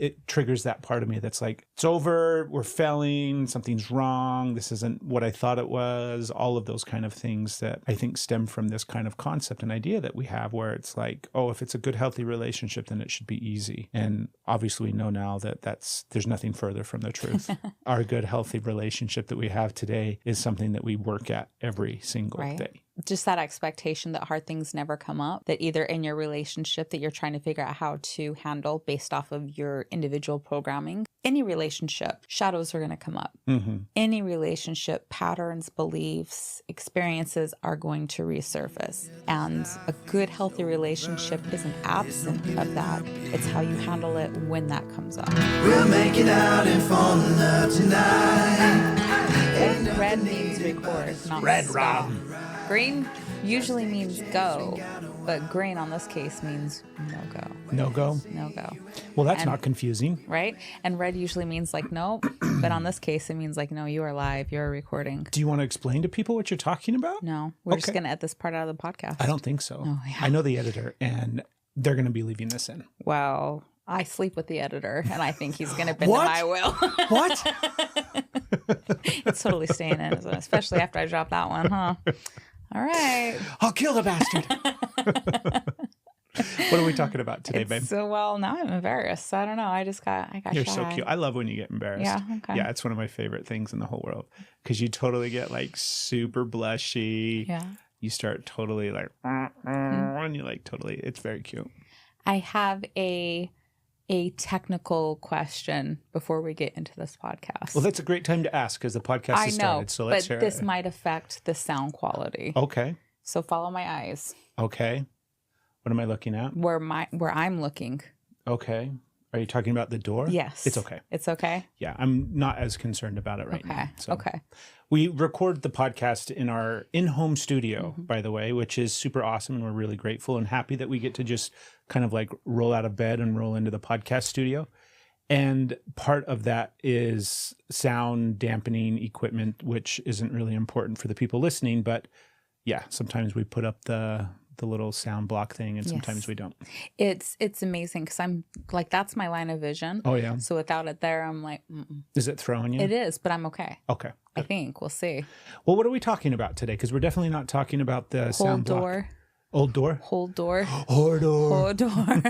it triggers that part of me that's like, it's over, we're failing, something's wrong, this isn't what I thought it was, all of those kind of things that I think stem from this kind of concept and idea that we have where it's like, oh, if it's a good, healthy relationship, then it should be easy. And obviously we know now that there's nothing further from the truth. Our good, healthy relationship that we have today is something that we work at every single day. Just that expectation that hard things never come up, that either in your relationship that you're trying to figure out how to handle based off of your individual programming. Any relationship, shadows are going to come up. Any relationship, patterns, beliefs, experiences are going to resurface. And a good, healthy relationship isn't absent of that. It's how you handle it when that comes up. We'll make it out and fall in love tonight. Red means record, not Red stop. rum. Green usually means go, but green on this case means no go. No go? No go. Well, that's not confusing. Right? And red usually means like no, but on this case it means like no, you are live, you're recording. Do you want to explain to people what you're talking about? No, we're just going to edit this part out of the podcast. I don't think so. Oh, yeah. I know the editor, and they're going to be leaving this in. Well, I sleep with the editor, and I think he's going to bend to my will. What? It's totally staying in, isn't it? Especially after I drop that one, huh? All right. I'll kill the bastard. What are we talking about today, babe? So, well, now I'm embarrassed. I don't know. I got You're shy. so cute. I love when you get embarrassed. Yeah, okay. Yeah, it's one of my favorite things in the whole world because you totally get like super blushy. Yeah. You start totally like, and you like totally, it's very cute. I have a technical question before we get into this podcast. Well, that's a great time to ask because the podcast I has know, started. So let's but hear this it. might affect the sound quality. Okay. So follow my eyes. Okay. What am I looking at? Where I'm looking. Okay. Are you talking about the door? Yes. It's okay. It's okay? Yeah, I'm not as concerned about it right now. So. Okay. We record the podcast in our in-home studio, Mm-hmm. by the way, which is super awesome. And we're really grateful and happy that we get to just kind of like roll out of bed and roll into the podcast studio. And part of that is sound dampening equipment, which isn't really important for the people listening. But yeah, sometimes we put up the little sound block thing and sometimes Yes. we don't. It's amazing because I'm like, that's my line of vision. Oh, yeah. So without it there, I'm like, mm-mm. Is it throwing you? It is, but I'm okay. Okay. I think. We'll see. Well, what are we talking about today? Because we're definitely not talking about the Hold sound block. door. Old door? Hold door. Hold door. Hold door.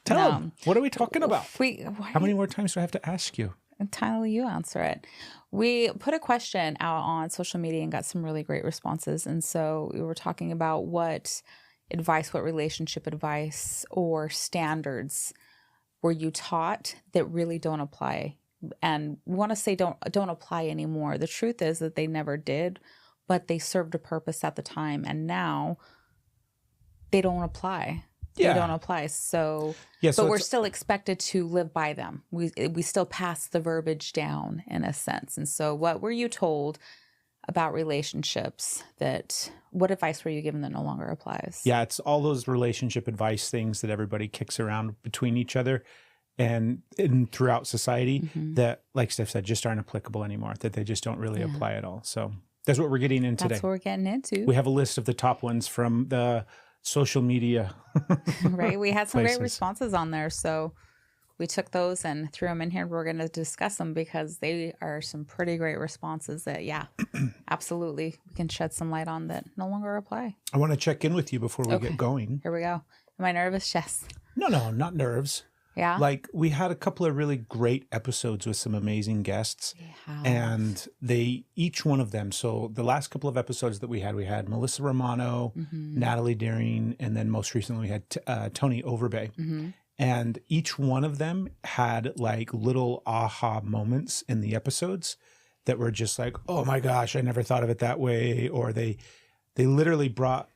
Tell them. What are we talking about? How How many more times do I have to ask you? Tyler, you answer it. We put a question out on social media and got some really great responses. And so we were talking about what relationship advice or standards were you taught that really don't apply? And we want to say don't apply anymore. The truth is that they never did, but they served a purpose at the time. And now they don't apply. Yeah. They don't apply. So, Yeah, so but we're it's- still expected to live by them. We still pass the verbiage down in a sense. And so what were you told about relationships what advice were you given that no longer applies? Yeah, it's all those relationship advice things that everybody kicks around between each other and throughout society Mm-hmm. that, like Steph said, just aren't applicable anymore, that they just don't really apply at all. So that's what we're getting in today. That's what we're getting into. We have a list of the top ones from the social media. Right? We had some places. great responses on there. So we took those and threw them in here. We're going to discuss them because they are some pretty great responses that, yeah, absolutely. We can shed some light on that no longer apply. I want to check in with you before we get going. Here we go. Am I nervous? Yes. No, not nerves. Yeah. Like we had a couple of really great episodes with some amazing guests and each one of them. So the last couple of episodes that we had Melissa Romano, Natalie Deering, and then most recently we had Tony Overbay. And each one of them had like little aha moments in the episodes that were just like, oh my gosh, I never thought of it that way. Or they literally brought,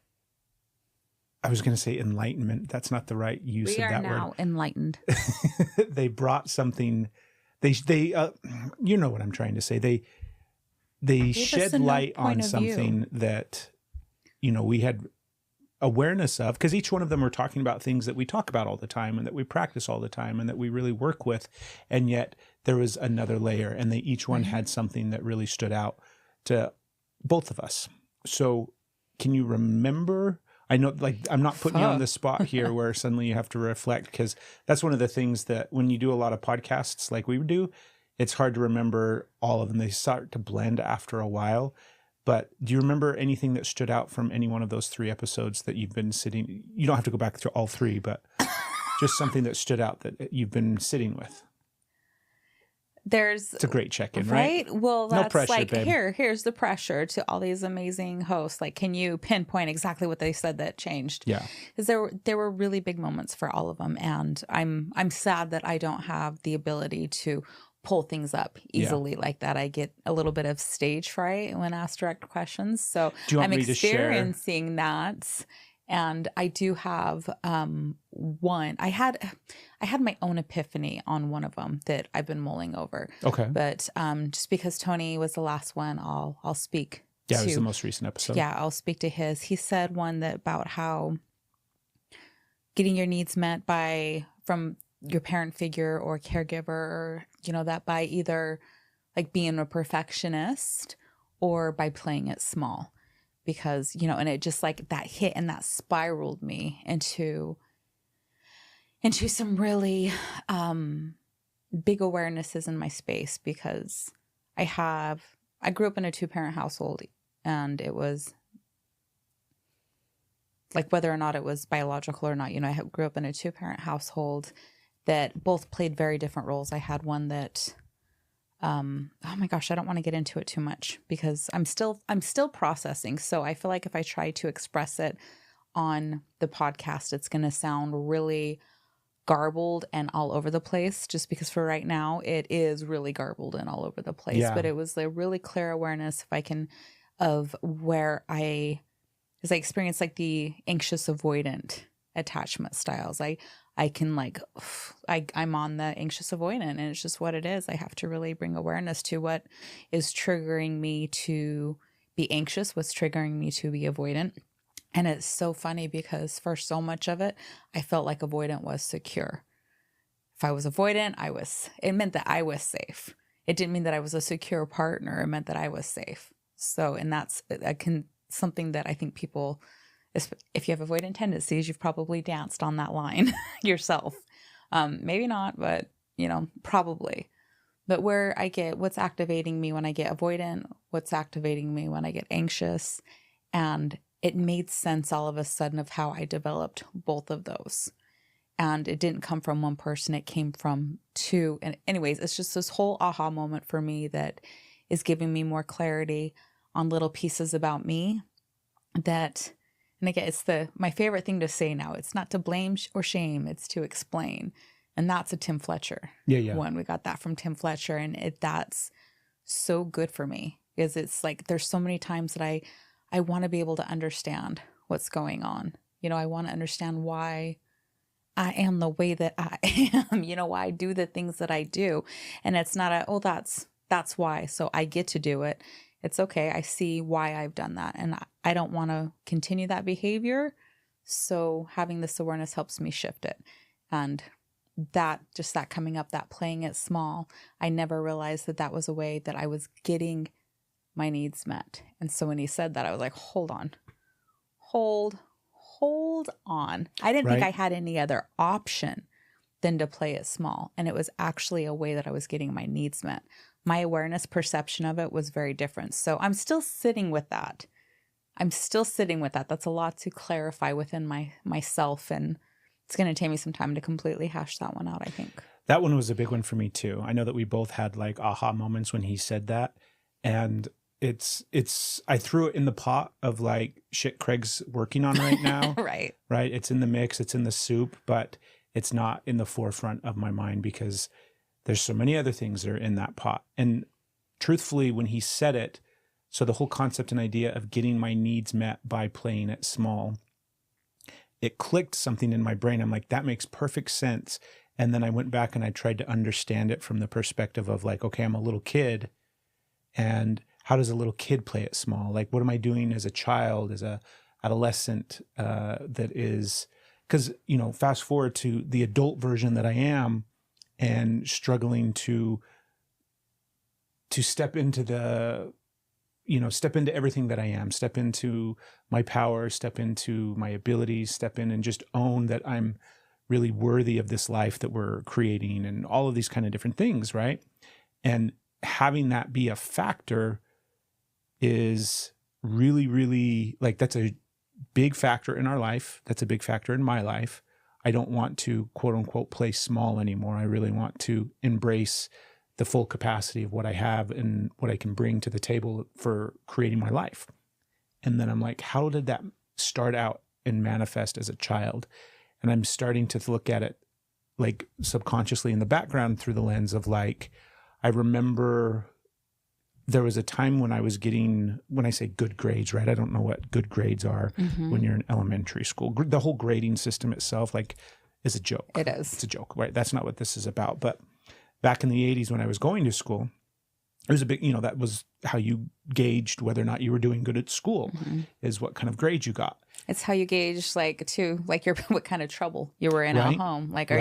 I was going to say enlightenment. That's not the right use of that word. We are now enlightened. They brought something. They you know what I'm trying to say. They shed light on something that, you know, we had awareness of, because each one of them were talking about things that we talk about all the time and that we practice all the time and that we really work with, and yet there was another layer, and they each one had something that really stood out to both of us. So, can you remember? I know, like, I'm not putting you on the spot here where suddenly you have to reflect, because that's one of the things that when you do a lot of podcasts like we do, it's hard to remember all of them. They start to blend after a while. But do you remember anything that stood out from any one of those 3 episodes that you've been sitting? You don't have to go back through all 3, but just something that stood out that you've been sitting with. It's a great check-in, right? Well, that's no pressure, like, babe. here's the pressure to all these amazing hosts. Like, can you pinpoint exactly what they said that changed? Yeah. Because there were really big moments for all of them. And I'm sad that I don't have the ability to pull things up easily like that. I get a little bit of stage fright when asked direct questions. So I'm experiencing that. And I do have one. I had my own epiphany on one of them that I've been mulling over. Okay. But just because Tony was the last one, I'll speak. Yeah, it was the most recent episode. Yeah, I'll speak to his. He said one that about how getting your needs met from your parent figure or caregiver, or, you know, that by either like being a perfectionist or by playing it small. Because, you know, and it just like that hit and that spiraled me into some really big awarenesses in my space, because I grew up in a 2-parent household, and it was like, whether or not it was biological or not, you know, I grew up in a 2-parent household that both played very different roles. I had one that oh my gosh, I don't want to get into it too much because I'm still processing. So I feel like if I try to express it on the podcast, it's going to sound really garbled and all over the place, just because for right now it is really garbled and all over the place. Yeah. But it was a really clear awareness, of where I experienced like the anxious avoidant attachment styles. I can like, I'm on the anxious avoidant, and it's just what it is. I have to really bring awareness to what is triggering me to be anxious, what's triggering me to be avoidant. And it's so funny because for so much of it, I felt like avoidant was secure. If I was avoidant, it meant that I was safe. It didn't mean that I was a secure partner. It meant that I was safe. So, and that's something that I think people, if you have avoidant tendencies, you've probably danced on that line yourself. Maybe not, but, you know, probably. But where I get what's activating me when I get avoidant, what's activating me when I get anxious. And it made sense all of a sudden of how I developed both of those. And it didn't come from one person. It came from 2. And anyways, it's just this whole aha moment for me that is giving me more clarity on little pieces about me that... And again, it's my favorite thing to say now. It's not to blame or shame. It's to explain. And that's a Tim Fletcher one. We got that from Tim Fletcher. And that's so good for me, because it's like there's so many times that I want to be able to understand what's going on. You know, I want to understand why I am the way that I am, you know, why I do the things that I do. And it's not that's why. So I get to do it. It's okay. I see why I've done that, and I don't want to continue that behavior. So having this awareness helps me shift it. And that coming up, that playing it small, I never realized that was a way that I was getting my needs met. And so when he said that, I was like, hold on. I didn't think I had any other option than to play it small. And it was actually a way that I was getting my needs met. My awareness perception of it was very different. So I'm still sitting with that. That's a lot to clarify within myself. And it's going to take me some time to completely hash that one out, I think. That one was a big one for me too. I know that we both had like aha moments when he said that. And I threw it in the pot of like shit Craig's working on right now. Right. It's in the mix. It's in the soup, but it's not in the forefront of my mind because there's so many other things that are in that pot. And truthfully, when he said it, so the whole concept and idea of getting my needs met by playing it small, it clicked something in my brain. I'm like, that makes perfect sense. And then I went back and I tried to understand it from the perspective of like, okay, I'm a little kid, and how does a little kid play it small? Like, what am I doing as a child, as a adolescent, that is, because, you know, fast forward to the adult version that I am, and struggling to step into step into everything that I am, step into my power, step into my abilities, step in and just own that I'm really worthy of this life that we're creating and all of these kind of different things, right? And having that be a factor is really, really, like, that's a big factor in our life. That's a big factor in my life. I don't want to, quote unquote, play small anymore. I really want to embrace the full capacity of what I have and what I can bring to the table for creating my life. And then I'm like, how did that start out and manifest as a child? And I'm starting to look at it like subconsciously in the background through the lens of like, I remember there was a time when I was getting, when I say good grades, right? I don't know what good grades are when you're in elementary school. The whole grading system itself, like, is a joke. It is. It's a joke, right? That's not what this is about. But back in the 80s when I was going to school, it was a big, that was how you gauged whether or not you were doing good at school, is what kind of grades you got. It's how you gauge, what kind of trouble you were in at home. Like, are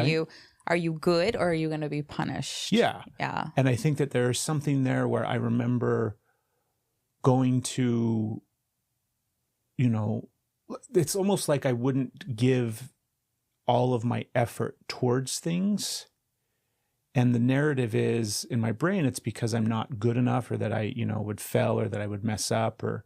you good or are you going to be punished? Yeah. Yeah. And I think that there's something there where I remember going to, it's almost like I wouldn't give all of my effort towards things. And the narrative is in my brain, it's because I'm not good enough, or that I, would fail, or that I would mess up, or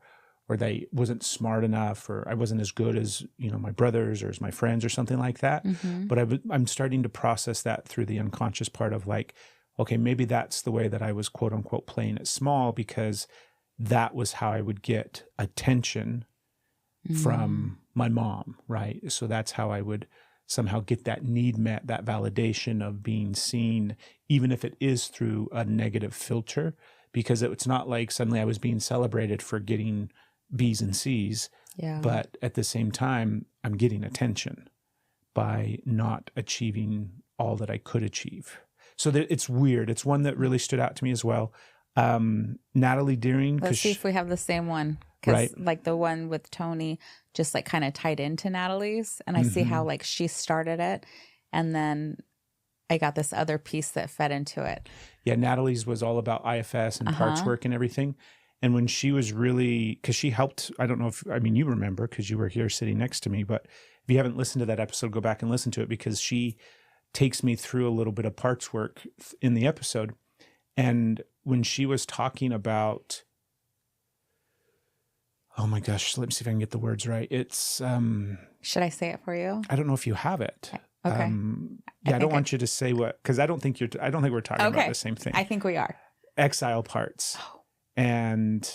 that I wasn't smart enough, or I wasn't as good as, my brothers or as my friends or something like that. But I'm starting to process that through the unconscious part of like, okay, maybe that's the way that I was, quote unquote, playing it small, because that was how I would get attention from my mom, right? So that's how I would somehow get that need met, that validation of being seen, even if it is through a negative filter, because it's not like suddenly I was being celebrated for getting B's and C's, but at the same time, I'm getting attention by not achieving all that I could achieve. So it's weird. It's one that really stood out to me as well. Natalie Deering. Let's see if we have the same one. Because like the one with Tony just like kind of tied into Natalie's. And I see how like she started it. And then I got this other piece that fed into it. Yeah, Natalie's was all about IFS and parts work and everything. And when she was really, because she helped, I don't know if, you remember because you were here sitting next to me, but if you haven't listened to that episode, go back and listen to it, because she takes me through a little bit of parts work in the episode. And when she was talking about, oh my gosh, let me see if I can get the words right. It's, should I say it for you? I don't know if you have it. Okay. I don't want you to say what, because I don't think we're talking about the same thing. I think we are. Exile parts. Oh. And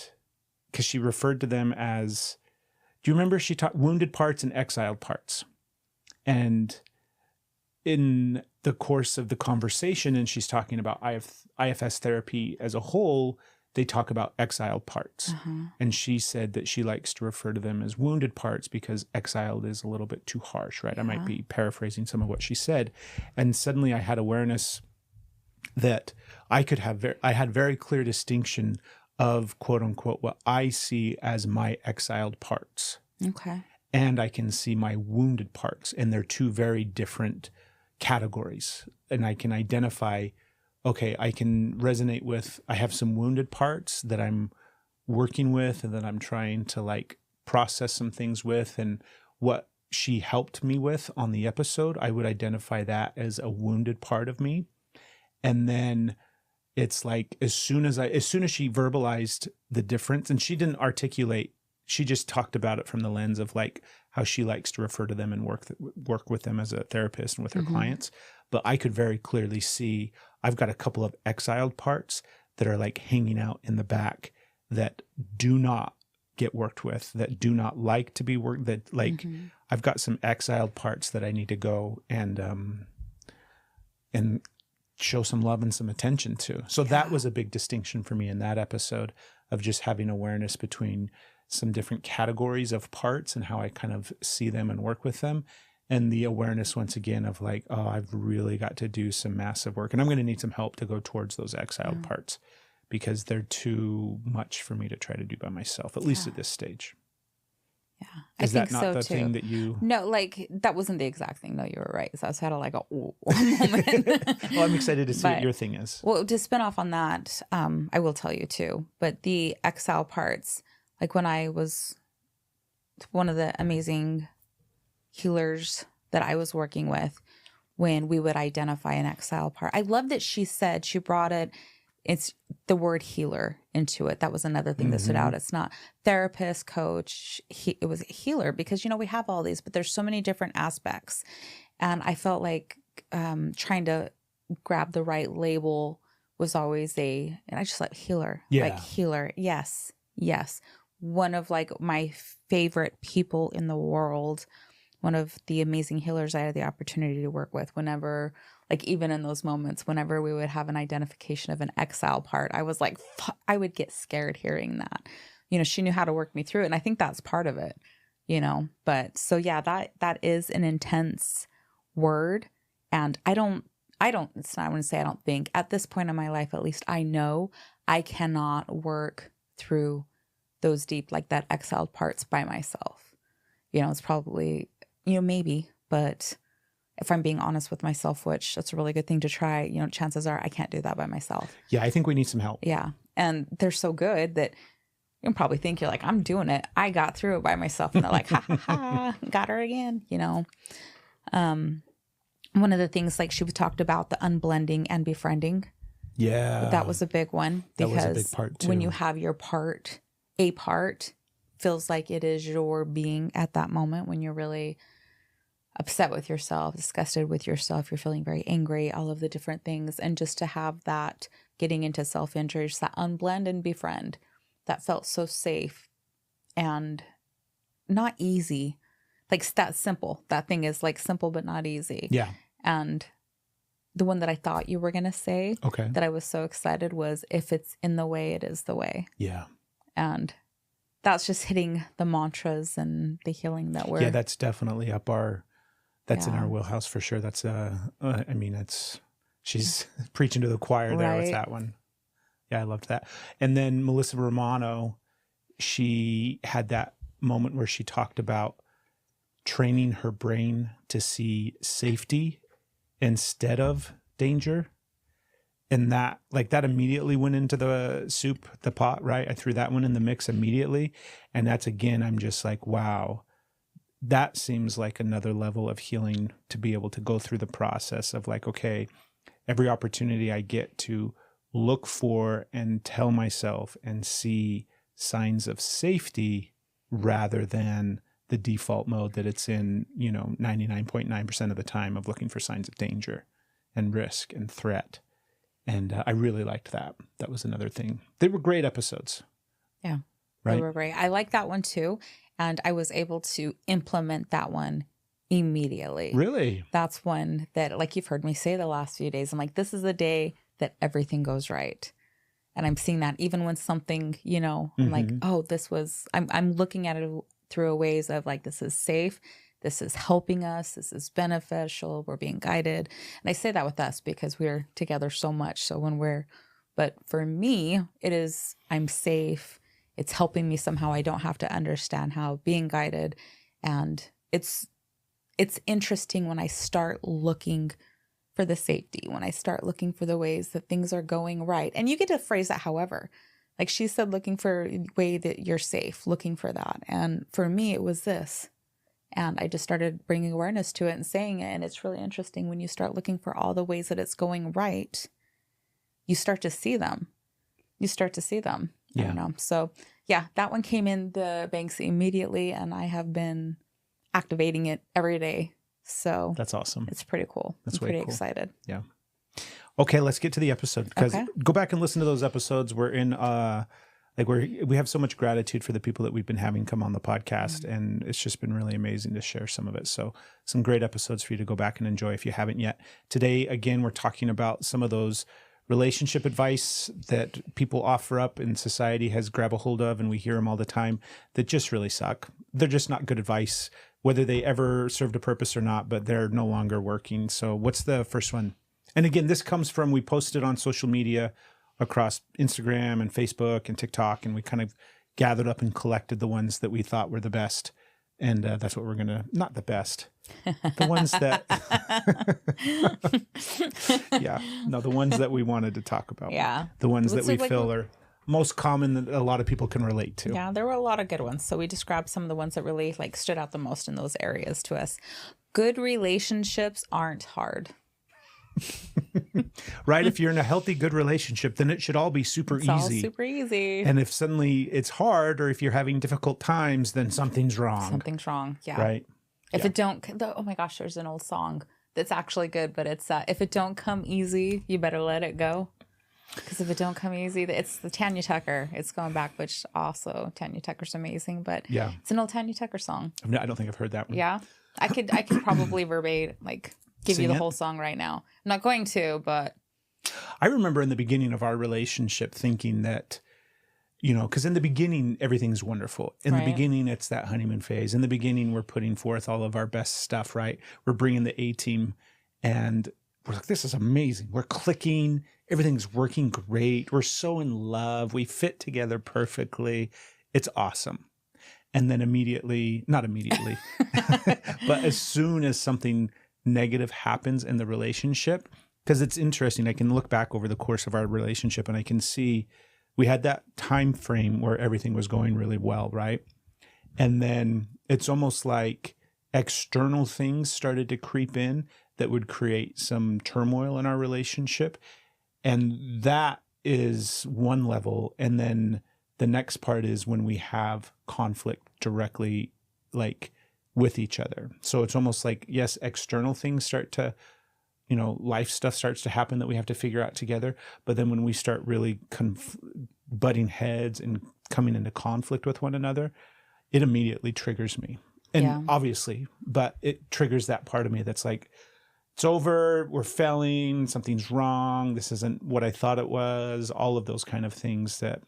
because she referred to them as, do you remember she taught wounded parts and exiled parts? And in the course of the conversation, and she's talking about IFS therapy as a whole, they talk about exiled parts. And she said that she likes to refer to them as wounded parts because exiled is a little bit too harsh, right? I might be paraphrasing some of what she said. And suddenly I had awareness that I had very clear distinction of, quote unquote, what I see as my exiled parts. Okay. And I can see my wounded parts, and they're two very different categories. And I can identify, okay, I can resonate with, I have some wounded parts that I'm working with and that I'm trying to like process some things with. And what she helped me with on the episode, I would identify that as a wounded part of me. And then it's like, as soon as she verbalized the difference, and she didn't articulate, she just talked about it from the lens of like how she likes to refer to them and work with them as a therapist and with her clients. But I could very clearly see I've got a couple of exiled parts that are like hanging out in the back that do not get worked with, that do not like to be worked, that like I've got some exiled parts that I need to go and show some love and some attention to. So that was a big distinction for me in that episode, of just having awareness between some different categories of parts and how I kind of see them and work with them. And the awareness once again of like, oh, I've really got to do some massive work, and I'm going to need some help to go towards those exiled parts, because they're too much for me to try to do by myself, at least at this stage. I Is think that not so the too. thing that you... No, like that wasn't the exact thing. No, you were right. So I was had a, like a ooh moment. Well, I'm excited to see what But- your thing is. Well, to spin off on that, I will tell you too. But the exile parts, like when I was one of the amazing healers that I was working with, when we would identify an exile part, I love that she said she brought it's the word healer into it. That was another thing that stood out. It's not therapist, coach. It was healer because, you know, we have all these, but there's so many different aspects. And I felt like trying to grab the right label was always and I just like healer, like healer. Yes. Yes. One of like my favorite people in the world, one of the amazing healers I had the opportunity to work with whenever, like even in those moments, whenever we would have an identification of an exile part, I was like, I would get scared hearing that. You know, she knew how to work me through it. And I think that's part of it, you know, but so yeah, that is an intense word. And I don't, it's not, I wouldn't say I don't think at this point in my life, at least I know I cannot work through those deep, like that exiled parts by myself. You know, it's probably, you know, maybe, but if I'm being honest with myself, which that's a really good thing to try, you know, chances are I can't do that by myself. Yeah, I think we need some help. Yeah. And they're so good that you can probably think you're like, I'm doing it. I got through it by myself. And they're like, ha ha ha, got her again, you know. One of the things like she talked about the unblending and befriending. Yeah. That was a big one. That Because was a big part too. when you have your part, a part feels like it is your being at that moment when you're really upset with yourself, disgusted with yourself, you're feeling very angry, all of the different things. And just to have that getting into self-injury, just that unblend and befriend, that felt so safe and not easy. Like that simple. That thing is like simple, but not easy. Yeah. And the one that I thought you were going to say that I was so excited was if it's in the way, it is the way. Yeah. And that's just hitting the mantras and the healing that we're... Yeah, that's definitely up our... That's in our wheelhouse for sure. That's, I mean, she's preaching to the choir there with that one. Yeah, I loved that. And then Melissa Romano, she had that moment where she talked about training her brain to see safety instead of danger. And that, like that immediately went into the soup, the pot, right? I threw that one in the mix immediately. And that's, again, I'm just like, wow. That seems like another level of healing to be able to go through the process of like, okay, every opportunity I get to look for and tell myself and see signs of safety rather than the default mode that it's in, you know, 99.9% of the time of looking for signs of danger and risk and threat. And I really liked that. That was another thing. They were great episodes. Yeah. Right? They were great. I like that one too. And I was able to implement that one immediately. Really? That's one that, like you've heard me say the last few days, I'm like, this is the day that everything goes right. And I'm seeing that even when something, you know, I'm like, oh, this was, I'm looking at it through a ways of like, this is safe. This is helping us. This is beneficial. We're being guided. And I say that with us because we're together so much. So but for me, it is, I'm safe. It's helping me somehow. I don't have to understand how being guided. And it's interesting when I start looking for the safety, when I start looking for the ways that things are going right. And you get to phrase that however. Like she said, looking for a way that you're safe, looking for that. And for me, it was this. And I just started bringing awareness to it and saying it. And it's really interesting when you start looking for all the ways that it's going right, you start to see them. Yeah. I don't know. So yeah, that one came in the banks immediately and I have been activating it every day. So that's awesome. It's pretty cool. That's I'm pretty cool. excited. Yeah. Okay, let's get to the episode because go back and listen to those episodes. We're in we have so much gratitude for the people that we've been having come on the podcast, and it's just been really amazing to share some of it. So some great episodes for you to go back and enjoy if you haven't yet. Today, again, we're talking about some of those relationship advice that people offer up and society has grabbed a hold of, and we hear them all the time that just really suck. They're just not good advice, whether they ever served a purpose or not, but they're no longer working. So what's the first one? And again, this comes from, we posted on social media across Instagram and Facebook and TikTok, and we kind of gathered up and collected the ones that we thought were the best And that's what we're going to, not the best, the ones that, the ones that we wanted to talk about. Yeah. The ones that we feel are most common that a lot of people can relate to. Yeah, there were a lot of good ones. So we just grabbed some of the ones that really like stood out the most in those areas to us. Good relationships aren't hard. Right? If you're in a healthy, good relationship, then it should all be super easy. All super easy. And if suddenly it's hard, or if you're having difficult times, then something's wrong. Something's wrong. Yeah. Right. If it don't, oh my gosh, there's an old song that's actually good, but it's if it don't come easy, you better let it go. Because if it don't come easy, it's the Tanya Tucker. It's going back, which also Tanya Tucker's amazing, but it's an old Tanya Tucker song. I don't think I've heard that one. Yeah. I could probably verbatim, like, give you the whole song right now. I'm not going to, but I remember in the beginning of our relationship thinking that, because in the beginning, everything's wonderful. In the beginning, it's that honeymoon phase. In the beginning, we're putting forth all of our best stuff, right? We're bringing the A-team, and we're like, this is amazing. We're clicking. Everything's working great. We're so in love. We fit together perfectly. It's awesome. And then not immediately, but as soon as something negative happens in the relationship, because it's interesting, I can look back over the course of our relationship and I can see we had that time frame where everything was going really well, right? And then it's almost like external things started to creep in that would create some turmoil in our relationship. And that is one level. And then the next part is when we have conflict directly, like with each other. So it's almost like, yes, external things start to, life stuff starts to happen that we have to figure out together. But then when we start really butting heads and coming into conflict with one another, it immediately triggers me. And obviously, but it triggers that part of me that's like, it's over, we're failing, something's wrong, this isn't what I thought it was, all of those kind of things that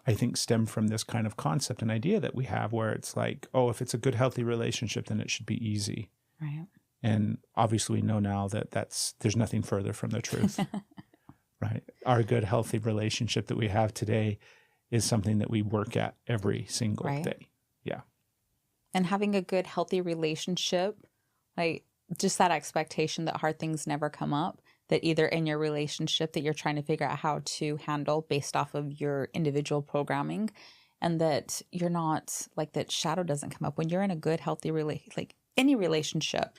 I think stem from this kind of concept and idea that we have where it's like, oh, if it's a good, healthy relationship, then it should be easy. Right. And obviously we know now that there's nothing further from the truth, right? Our good, healthy relationship that we have today is something that we work at every single day. Yeah. And having a good, healthy relationship, like just that expectation that hard things never come up, that either in your relationship that you're trying to figure out how to handle based off of your individual programming, and that you're not like that shadow doesn't come up when you're in a good, healthy like any relationship,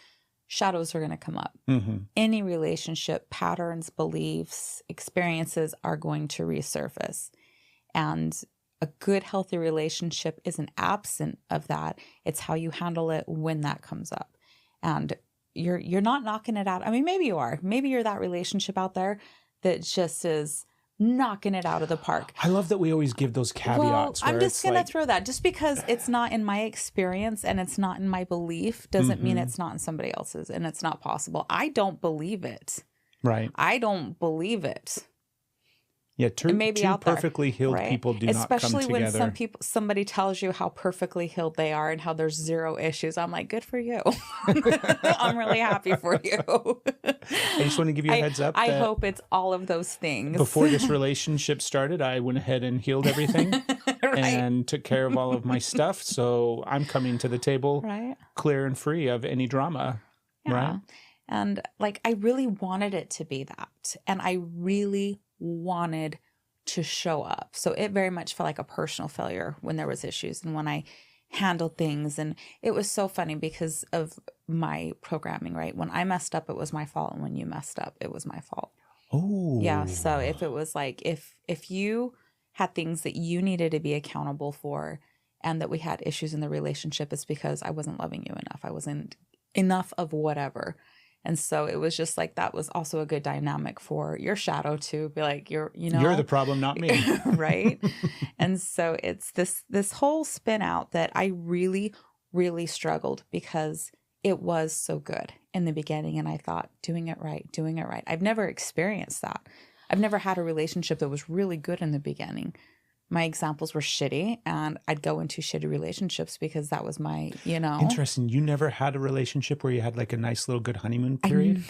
shadows are going to come up. Mm-hmm. Any relationship, patterns, beliefs, experiences are going to resurface. And a good, healthy relationship isn't absent of that. It's how you handle it when that comes up. And you're not knocking it out. I mean, maybe you are. Maybe you're that relationship out there that just is knocking it out of the park. I love that we always give those caveats. Well, I'm just going to throw that. Just because it's not in my experience and it's not in my belief doesn't mean it's not in somebody else's and it's not possible. I don't believe it. Right. I don't believe it. Yeah, two perfectly healed people do not come together. Especially when somebody tells you how perfectly healed they are and how there's zero issues. I'm like, good for you. I'm really happy for you. I just want to give you a heads up. I hope it's all of those things. Before this relationship started, I went ahead and healed everything and took care of all of my stuff. So I'm coming to the table clear and free of any drama. Yeah. Right. And like, I really wanted it to be that. And I really wanted to show up. So it very much felt like a personal failure when there was issues and when I handled things. And it was so funny because of my programming, right? When I messed up, it was my fault. And when you messed up, it was my fault. Oh. Yeah. So if it was like, if you had things that you needed to be accountable for and that we had issues in the relationship, it's because I wasn't loving you enough. I wasn't enough of whatever. And so it was just like, that was also a good dynamic for your shadow to be like, you're the problem, not me. Right. And so it's this whole spin out that I really, really struggled because it was so good in the beginning. And I thought doing it right. I've never experienced that. I've never had a relationship that was really good in the beginning. My examples were shitty and I'd go into shitty relationships because that was my, Interesting. You never had a relationship where you had like a nice little good honeymoon period?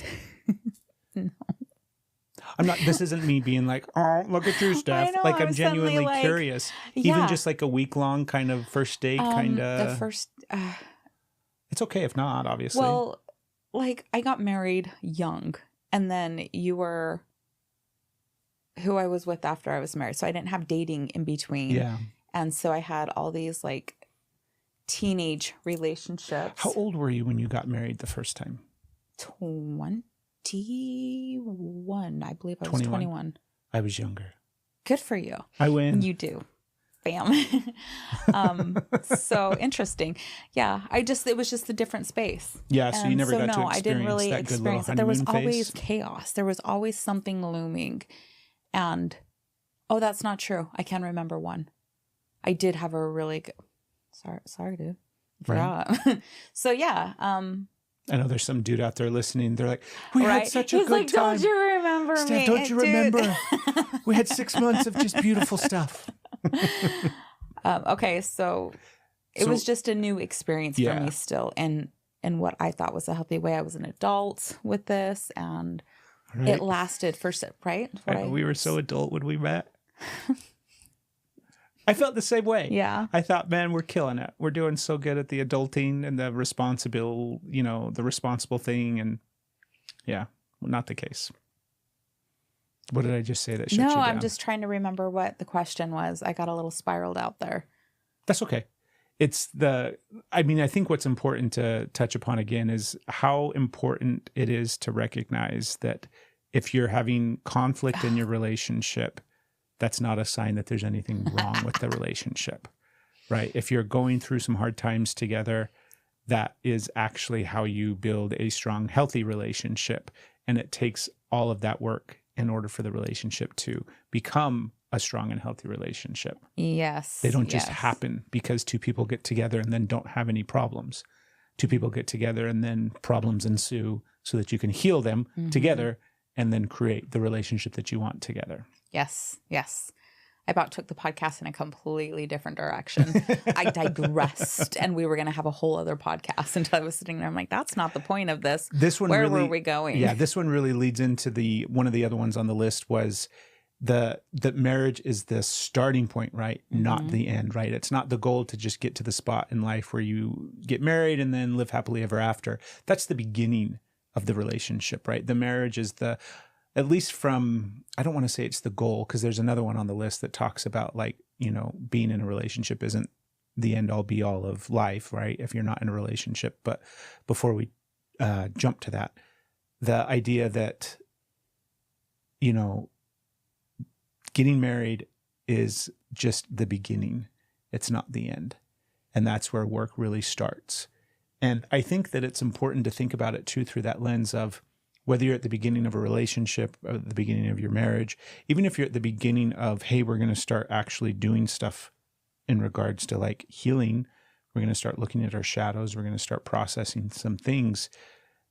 No. This isn't me being like, oh, look at your stuff. Like I'm genuinely curious. Even just like a week long kind of first date kind of. The first, It's okay if not, obviously. Well, like I got married young, and then you were who I was with after I was married. So I didn't have dating in between. Yeah. And so I had all these like teenage relationships. How old were you when you got married the first time? 21, I believe I was 21. I was younger. Good for you. I win. You do. Bam. So interesting. Yeah. It was just a different space. Yeah. So you never got to experience I didn't really that good little experience it. There was honeymoon always phase? chaos. There was always something looming. And, oh, that's not true. I can remember one. I did have a really good, sorry, dude. I forgot. So yeah. I know there's some dude out there listening. They're like, we had such a He's good like, time. Don't you remember Steph, me? don't you Dude. remember? We had 6 months of just beautiful stuff. Okay, so it was just a new experience for me still, and what I thought was a healthy way. I was an adult with this, and it lasted for right. We were so adult when we met. I felt the same way. Yeah. I thought, man, we're killing it. We're doing so good at the adulting and the responsible, the responsible thing. And yeah, not the case. What did I just say that shut you No, down? I'm just trying to remember what the question was. I got a little spiraled out there. That's okay. I think what's important to touch upon again is how important it is to recognize that if you're having conflict in your relationship, that's not a sign that there's anything wrong with the relationship, right? If you're going through some hard times together, that is actually how you build a strong, healthy relationship. And it takes all of that work in order for the relationship to become a strong and healthy relationship. Yes. They don't just happen because two people get together and then don't have any problems. Two people get together and then problems ensue so that you can heal them together and then create the relationship that you want together. Yes. I about took the podcast in a completely different direction. I digressed, and we were going to have a whole other podcast until I was sitting there. I'm like, that's not the point of this. Where were we going? Yeah, this one really leads into one of the other ones on the list was that marriage is the starting point, right? Not the end, right? It's not the goal to just get to the spot in life where you get married and then live happily ever after. That's the beginning of the relationship, right? The marriage is at least from, I don't want to say it's the goal, because there's another one on the list that talks about being in a relationship isn't the end all be all of life, right? If you're not in a relationship. But before we jump to that, the idea that, getting married is just the beginning. It's not the end. And that's where work really starts. And I think that it's important to think about it too through that lens of whether you're at the beginning of a relationship or the beginning of your marriage, even if you're at the beginning of, hey, we're going to start actually doing stuff in regards to like healing, we're going to start looking at our shadows, we're going to start processing some things.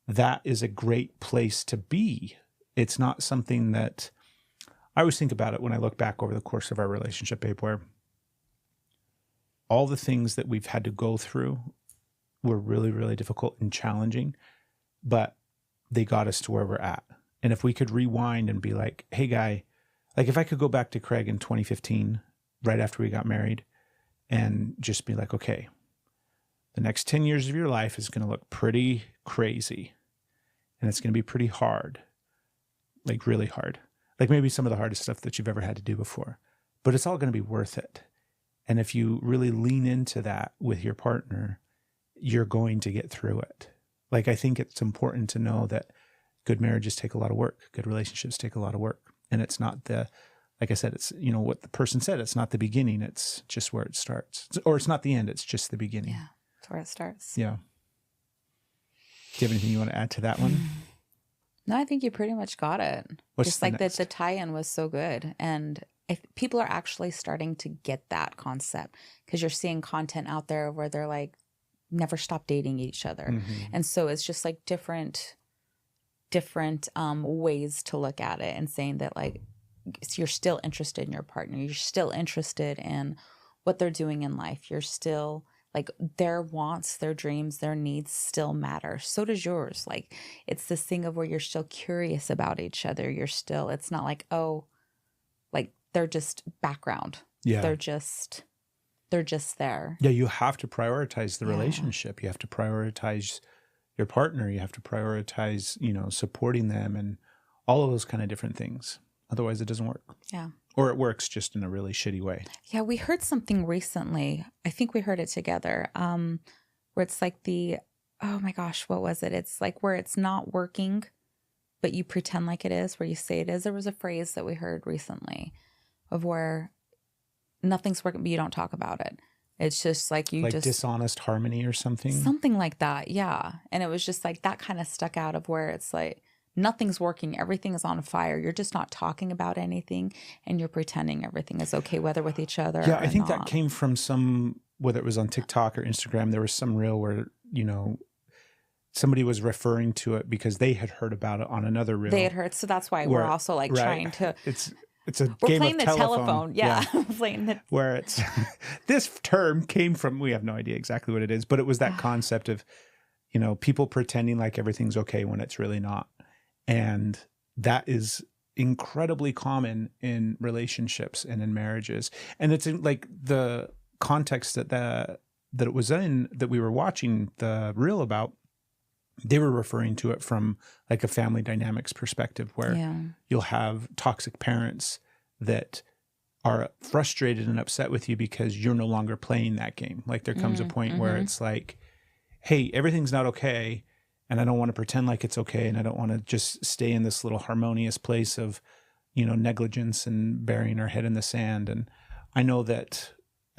That is a great place to be. It's not something that I always think about it when I look back over the course of our relationship, babe, where all the things that we've had to go through were really, really difficult and challenging, but they got us to where we're at. And if we could rewind and be like, hey, guy, like if I could go back to Craig in 2015, right after we got married, and just be like, okay, the next 10 years of your life is going to look pretty crazy. And it's going to be pretty hard, like really hard. Like maybe some of the hardest stuff that you've ever had to do before, but it's all going to be worth it. And if you really lean into that with your partner, you're going to get through it. Like, I think it's important to know that good marriages take a lot of work. Good relationships take a lot of work. And it's not like I said, it's, what the person said, it's not the beginning. It's just where it starts. Or it's not the end. It's just the beginning. Yeah, that's where it starts. Yeah. Do you have anything you want to add to that one? No, I think you pretty much got it. What's just the like next? the tie-in was so good. And people are actually starting to get that concept, because you're seeing content out there where they're like, never stop dating each other. Mm-hmm. And so it's just like different ways to look at it, and saying that like you're still interested in your partner. You're still interested in what they're doing in life. You're still like, their wants, their dreams, their needs still matter. So does yours. Like, it's this thing of where you're still curious about each other. It's not like, oh, like they're just background. Yeah. They're just They're just there. Yeah, you have to prioritize the relationship. You have to prioritize your partner. You have to prioritize, supporting them and all of those kind of different things. Otherwise, it doesn't work. Yeah. Or it works just in a really shitty way. Yeah, we heard something recently. I think we heard it together. Where it's like oh my gosh, what was it? It's like where it's not working, but you pretend like it is, where you say it is. There was a phrase that we heard recently of where nothing's working, but you don't talk about it. It's just like dishonest harmony or something. Something like that, yeah. And it was just like that kind of stuck out of where it's like nothing's working, everything is on fire. You're just not talking about anything, and you're pretending everything is okay, whether with each other. Yeah, I think not. that came from whether it was on TikTok or Instagram, there was some reel where, somebody was referring to it because they had heard about it on another reel. They had heard, so that's why we're also like trying to. We're game playing of telephone. Yeah. Playing the where it's this term came from, we have no idea exactly what it is, but it was that concept of, people pretending like everything's okay when it's really not. And that is incredibly common in relationships and in marriages. And it's in like the context that it was in, that we were watching the reel about. They were referring to it from like a family dynamics perspective, where you'll have toxic parents that are frustrated and upset with you because you're no longer playing that game. Like there comes a point where it's like, hey, everything's not okay, and I don't want to pretend like it's okay, and I don't want to just stay in this little harmonious place of, negligence and burying our head in the sand. And I know that,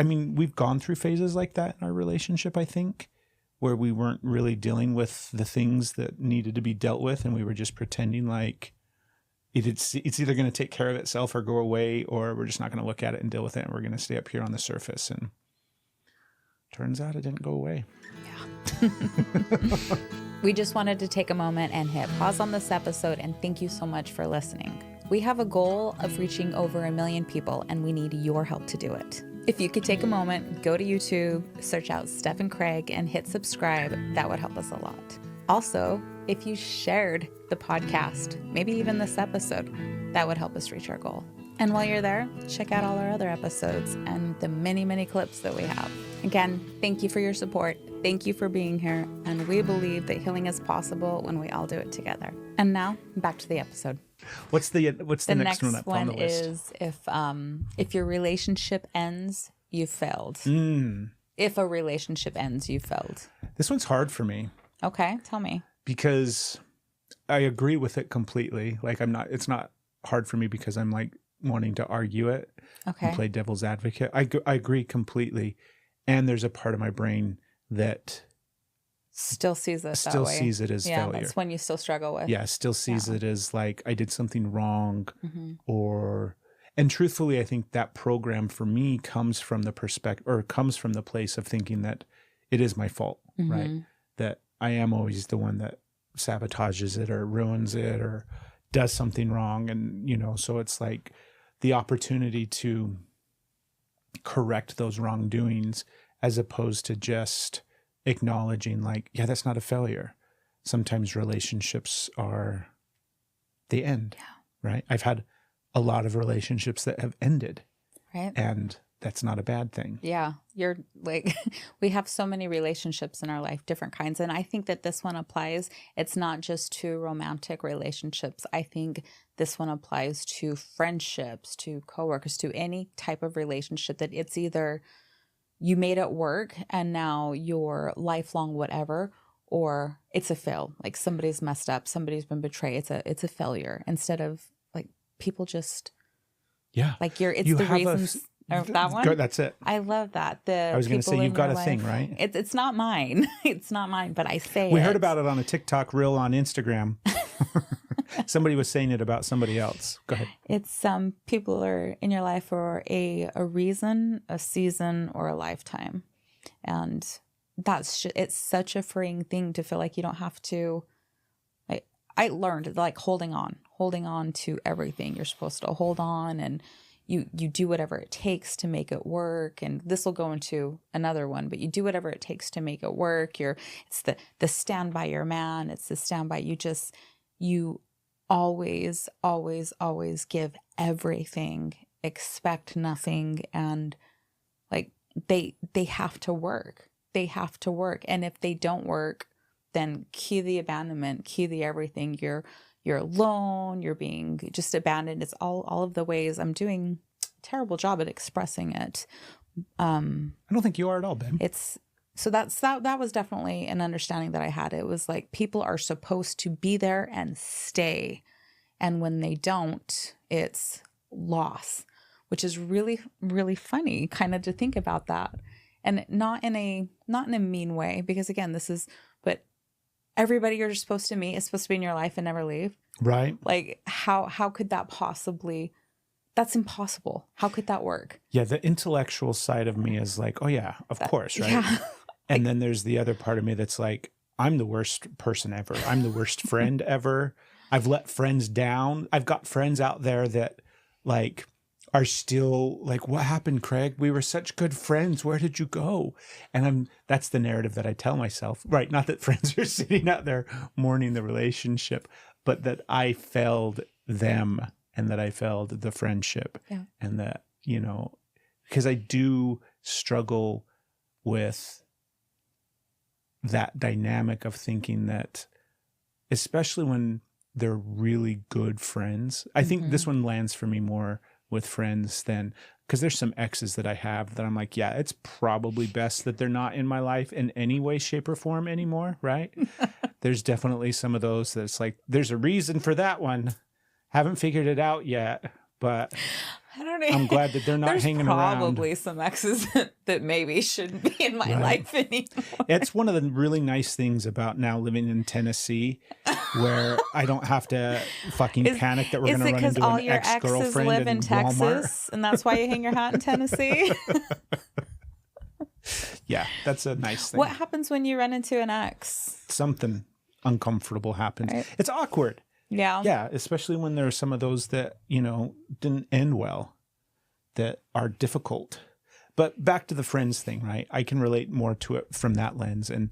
we've gone through phases like that in our relationship, I think, where we weren't really dealing with the things that needed to be dealt with, and we were just pretending like it's either going to take care of itself or go away, or we're just not going to look at it and deal with it, and we're going to stay up here on the surface. And turns out it didn't go away. Yeah. We just wanted to take a moment and hit pause on this episode and thank you so much for listening. We have a goal of reaching over 1 million people, and we need your help to do it. If you could take a moment, go to YouTube, search out Steph and Craig, and hit subscribe, that would help us a lot. Also, if you shared the podcast, maybe even this episode, that would help us reach our goal. And while you're there, check out all our other episodes and the many, many clips that we have. Again, thank you for your support. Thank you for being here. And we believe that healing is possible when we all do it together. And now, back to the episode. What's the next one up on the list? Is if your relationship ends, you've failed. If a relationship ends, you've failed. This one's hard for me. Okay, tell me. Because I agree with it completely. Like it's not hard for me because I'm like wanting to argue it and play devil's advocate. I agree completely. And there's a part of my brain that still sees it sees it as failure. That's when you still struggle with. Yeah, still sees it as like I did something wrong, and truthfully, I think that program for me comes from the place of thinking that it is my fault, right? That I am always the one that sabotages it or ruins it or does something wrong, and so it's like the opportunity to correct those wrongdoings as opposed to just acknowledging like, yeah, that's not a failure. Sometimes relationships they end, right? I've had a lot of relationships that have ended, right? And that's not a bad thing. Yeah. You're like, we have so many relationships in our life, different kinds. And I think that this one applies. It's not just to romantic relationships. I think this one applies to friendships, to coworkers, to any type of relationship that it's either you made it work and now you're lifelong whatever, or it's a fail. Like somebody's messed up, somebody's been betrayed. It's a failure instead of like people just like it's the reasons. That one? That's it. I love that. I was going to say, you've got a thing, right? It's not mine. It's not mine, but I say We heard about it on a TikTok reel on Instagram. Somebody was saying it about somebody else. Go ahead. It's people are in your life for a reason, a season, or a lifetime. And it's such a freeing thing to feel like you don't have to. I learned like holding on to everything. You're supposed to hold on and you do whatever it takes to make it work. And this will go into another one, but you do whatever it takes to make it work. It's the stand by your man. It's the stand by you always, always, always give everything, expect nothing. And like, they have to work. They have to work. And if they don't work, then cue the abandonment, cue the everything. You're alone, you're being just abandoned. It's all of the ways. I'm doing a terrible job at expressing it. I don't think you are at all, Ben. That was definitely an understanding that I had. It was like people are supposed to be there and stay. And when they don't, it's loss, which is really, really funny kind of to think about that. And not in a mean way, because again, but everybody you're supposed to meet is supposed to be in your life and never leave. Right. Like how could that possibly, that's impossible. How could that work? Yeah. The intellectual side of me is like, oh yeah, of course. Right. Yeah. And then there's the other part of me that's like, I'm the worst person ever. I'm the worst friend ever. I've let friends down. I've got friends out there that like are still like, what happened, Craig? We were such good friends. Where did you go? And that's the narrative that I tell myself, right? Not that friends are sitting out there mourning the relationship, but that I failed them and that I failed the friendship. Yeah. And that, because I do struggle with that dynamic of thinking that, especially when they're really good friends, I think this one lands for me more with friends than, because there's some exes that I have that I'm like, yeah, it's probably best that they're not in my life in any way, shape, or form anymore, right? There's definitely some of those that's like, there's a reason for that one. Haven't figured it out yet, but I'm glad that they're not hanging around. There's probably some exes that maybe shouldn't be in my life anymore. It's one of the really nice things about now living in Tennessee, where I don't have to fucking panic that we're going to run into an ex-girlfriend live in Walmart. Texas, and that's why you hang your hat in Tennessee. Yeah, that's a nice thing. What happens when you run into an ex? Something uncomfortable happens. Right. It's awkward. Yeah. Yeah, especially when there are some of those that, didn't end well, that are difficult. But back to the friends thing, right? I can relate more to it from that lens. And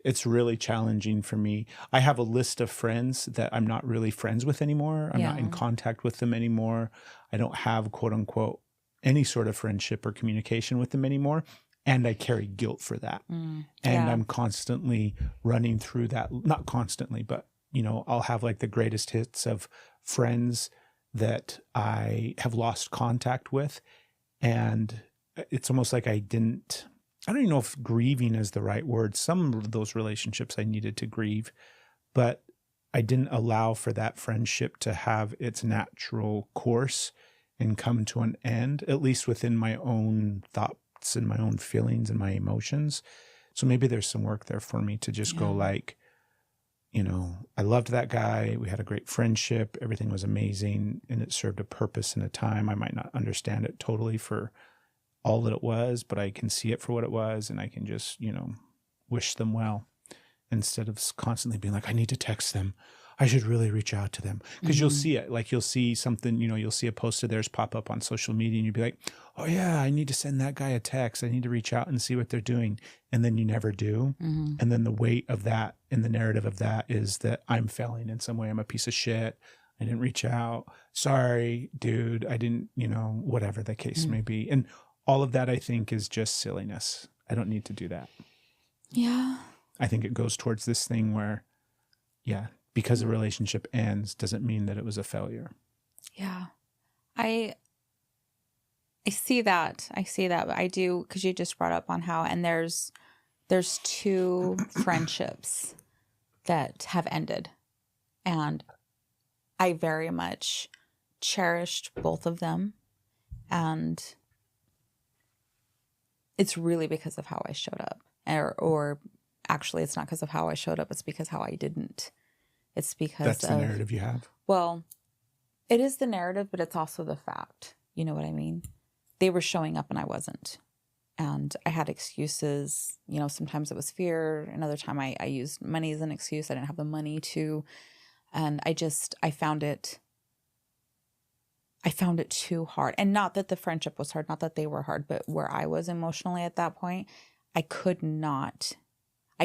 it's really challenging for me. I have a list of friends that I'm not really friends with anymore. I'm not in contact with them anymore. I don't have, quote unquote, any sort of friendship or communication with them anymore. And I carry guilt for that. And I'm constantly running through that. Not constantly, but I'll have like the greatest hits of friends that I have lost contact with. And it's almost like I don't even know if grieving is the right word. Some of those relationships I needed to grieve, but I didn't allow for that friendship to have its natural course and come to an end, at least within my own thoughts and my own feelings and my emotions. So maybe there's some work there for me to just go like, I loved that guy. We had a great friendship. Everything was amazing. And it served a purpose and a time. I might not understand it totally for all that it was, but I can see it for what it was. And I can just, wish them well instead of constantly being like, I need to text them. I should really reach out to them. Because you'll see it. Like you'll see something, you'll see a post of theirs pop up on social media and you'll be like, oh yeah, I need to send that guy a text. I need to reach out and see what they're doing. And then you never do. And then the weight of that and the narrative of that is that I'm failing in some way. I'm a piece of shit. I didn't reach out. Sorry, dude. I didn't, whatever the case may be. And all of that I think is just silliness. I don't need to do that. Yeah. I think it goes towards this thing where, because a relationship ends doesn't mean that it was a failure. Yeah. I see that. But I do, because you just brought up on how, and there's two friendships that have ended. And I very much cherished both of them. And it's really because of how I showed up. Or actually, it's not because of how I showed up. It's because how I didn't. It's because that's the narrative you have. Well, it is the narrative, but it's also the fact. You know what I mean? They were showing up and I wasn't. And I had excuses. Sometimes it was fear. Another time I used money as an excuse. I didn't have the money to. And I found it too hard. And not that the friendship was hard, not that they were hard, but where I was emotionally at that point, I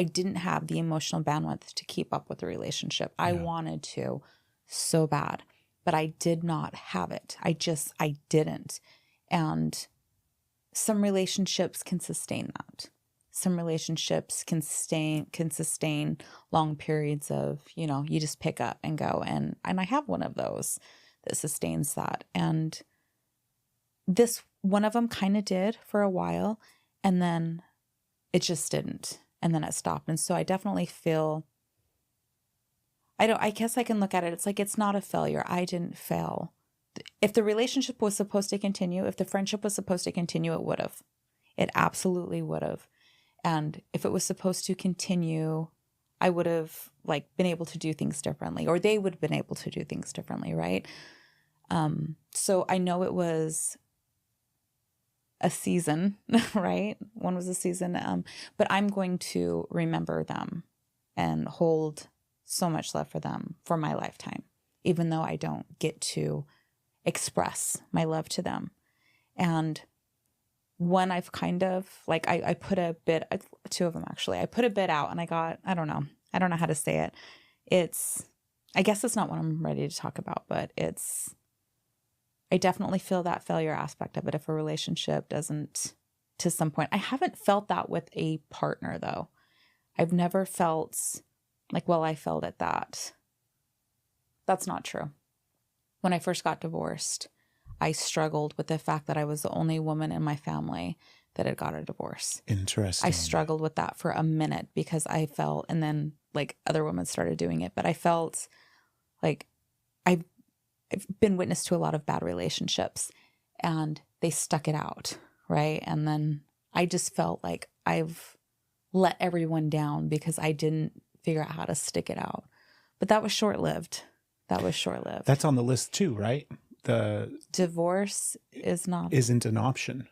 didn't have the emotional bandwidth to keep up with the relationship. I wanted to so bad, but I did not have it. I didn't. And some relationships can sustain that. Some relationships can sustain long periods of, you know, you just pick up and go. And I have one of those that sustains that. And this one of them kind of did for a while, and then it just didn't. And then it stopped. And so I definitely feel, I guess I can look at it. It's like, it's not a failure. I didn't fail. If the relationship was supposed to continue, if the friendship was supposed to continue, it would have. It absolutely would have. And if it was supposed to continue, I would have like been able to do things differently, or they would have been able to do things differently. Right. So I know it was a season, right? One was a season. But I'm going to remember them and hold so much love for them for my lifetime, even though I don't get to express my love to them. And one I've kind of like, I put a bit, two of them actually, I put a bit out and I got, I don't know how to say it. I guess it's not what I'm ready to talk about, but I definitely feel that failure aspect of it. If a relationship doesn't, to some point, I haven't felt that with a partner though. I've never felt like, well, I failed at that. That's not true. When I first got divorced, I struggled with the fact that I was the only woman in my family that had got a divorce. Interesting. I struggled with that for a minute because I felt, and then like other women started doing it, but I felt like I've been witness to a lot of bad relationships and they stuck it out, right? And then I just felt like I've let everyone down because I didn't figure out how to stick it out. But that was short-lived. That's on the list too, right? The divorce isn't an option,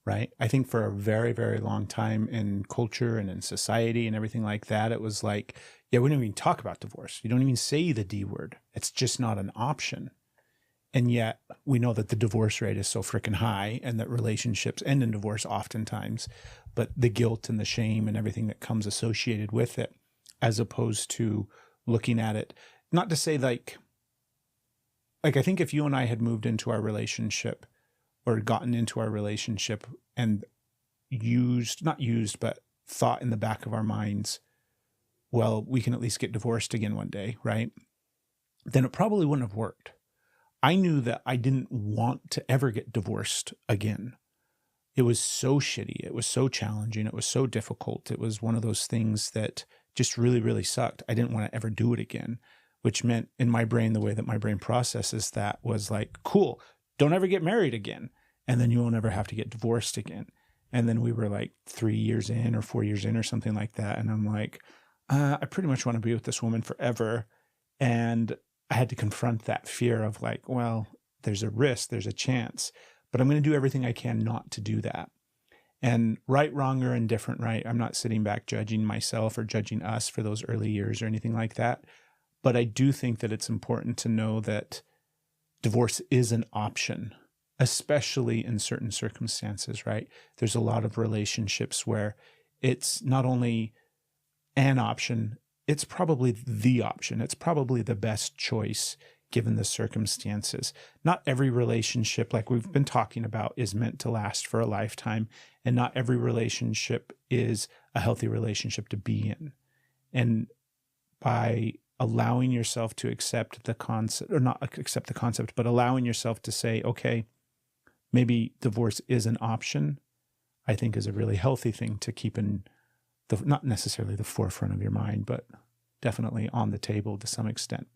right? I think for a very, very long time in culture and in society and everything like that, it was like, yeah, we don't even talk about divorce. You don't even say the D word. It's just not an option. And yet we know that the divorce rate is so freaking high and that relationships end in divorce oftentimes, but the guilt and the shame and everything that comes associated with it, as opposed to looking at it, not to say like I think if you and I had moved into our relationship or gotten into our relationship and but thought in the back of our minds, well, we can at least get divorced again one day, right? Then it probably wouldn't have worked. I knew that I didn't want to ever get divorced again. It was so shitty. It was so challenging. It was so difficult. It was one of those things that just really, really sucked. I didn't want to ever do it again, which meant in my brain, the way that my brain processes that was like, cool, don't ever get married again. And then you won't ever have to get divorced again. And then we were like 3 years in or 4 years in or something like that. And I'm like, I pretty much want to be with this woman forever. And I had to confront that fear of like, well, there's a risk, there's a chance, but I'm going to do everything I can not to do that. And right, wrong, or indifferent, right? I'm not sitting back judging myself or judging us for those early years or anything like that. But I do think that it's important to know that divorce is an option, especially in certain circumstances, right? There's a lot of relationships where it's not only an option, it's probably the option. It's probably the best choice given the circumstances. Not every relationship, like we've been talking about, is meant to last for a lifetime. And not every relationship is a healthy relationship to be in. And by allowing yourself to accept the concept, or not accept the concept, but allowing yourself to say, okay, maybe divorce is an option, I think is a really healthy thing to keep in not necessarily the forefront of your mind, but definitely on the table to some extent.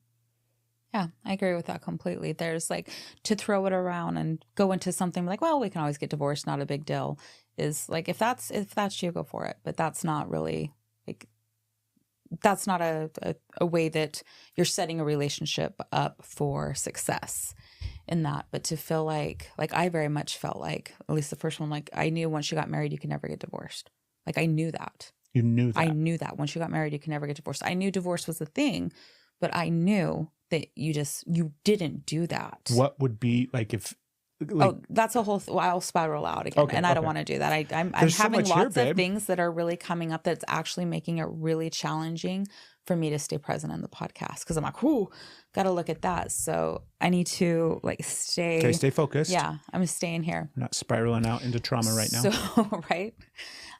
Yeah, I agree with that completely. There's like, to throw it around and go into something like, well, we can always get divorced, not a big deal, is like, if that's you, go for it. But that's not really like, that's not a way that you're setting a relationship up for success in that. But to feel like I very much felt like, at least the first one, like I knew once you got married, you could never get divorced. Like I knew that. You knew that. I knew that once you got married, you can never get divorced. I knew divorce was a thing, but I knew that you didn't do that. What would be like if? Like, that's a whole. I'll spiral out again, and I don't want to do that. I'm having lots of things that are really coming up that's actually making it really challenging for me to stay present in the podcast. Cause I'm like, whoo, got to look at that. So I need to like stay. Okay, stay focused. Yeah. I'm staying here. Not spiraling out into trauma right now. So, right.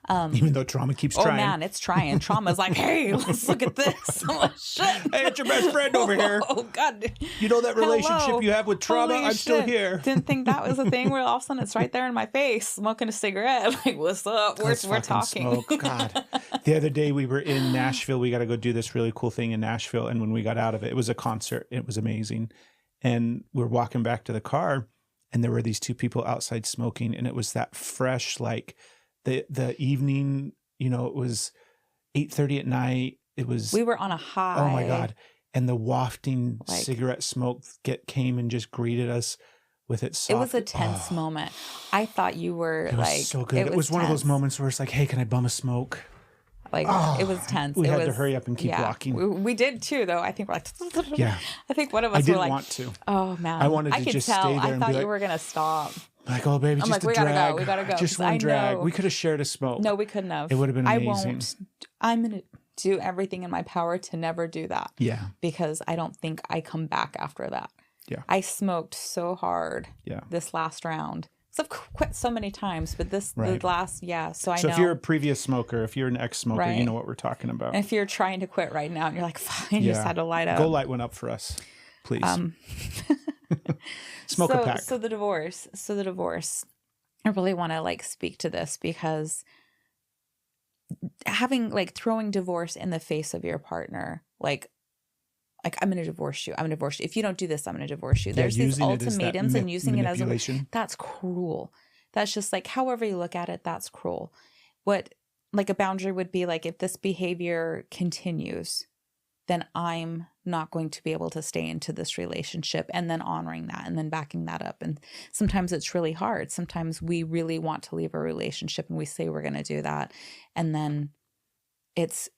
Even though trauma keeps trying. Oh man, it's trying. Trauma's like, hey, let's look at this. I'm like, shit. Hey, it's your best friend over here. Oh God. You know that relationship you have with trauma? Holy I'm still shit. here. Didn't think that was a thing where all of a sudden it's right there in my face, smoking a cigarette. Like, what's up? We're talking. Smoke. God. The other day we were in Nashville. We got to go do this really cool thing in Nashville. And when we got out of it, it was a concert. It was amazing. And we're walking back to the car and there were these two people outside smoking. And it was that fresh, like the evening, you know, it was 8:30 at night. We were on a high. Oh my God. And the wafting like, cigarette smoke came and just greeted us with its soft. It was a tense moment. I thought you were it was like, so good. It was one of those moments where it's like, hey, can I bum a smoke? Like it was tense. We had to hurry up and keep walking. We did too, though. I think we're like, yeah. I think one of us I didn't were like, want to. Oh man, I wanted to just stay there. I thought you were gonna stop. Like, oh baby, I'm just like, a drag. We gotta go. Just one drag. We could have shared a smoke. No, we couldn't have. It would have been amazing. I won't. I'm gonna do everything in my power to never do that. Yeah. Because I don't think I come back after that. Yeah. I smoked so hard. Yeah. This last round. So I've quit so many times, but the last, So I know. So if you're a previous smoker, if you're an ex-smoker, you know what we're talking about. And if you're trying to quit right now and you're like, fine, you just had to light up. Go light one up for us, please. Smoke a pack. So the divorce. I really want to like speak to this because having like throwing divorce in the face of your partner, like I'm going to divorce you. I'm going to divorce you. If you don't do this, I'm going to divorce you. There's these ultimatums and using it as that's cruel. That's just like, however you look at it, that's cruel. What like a boundary would be like, if this behavior continues, then I'm not going to be able to stay into this relationship, and then honoring that and then backing that up. And sometimes it's really hard. Sometimes we really want to leave a relationship and we say we're going to do that. And then it's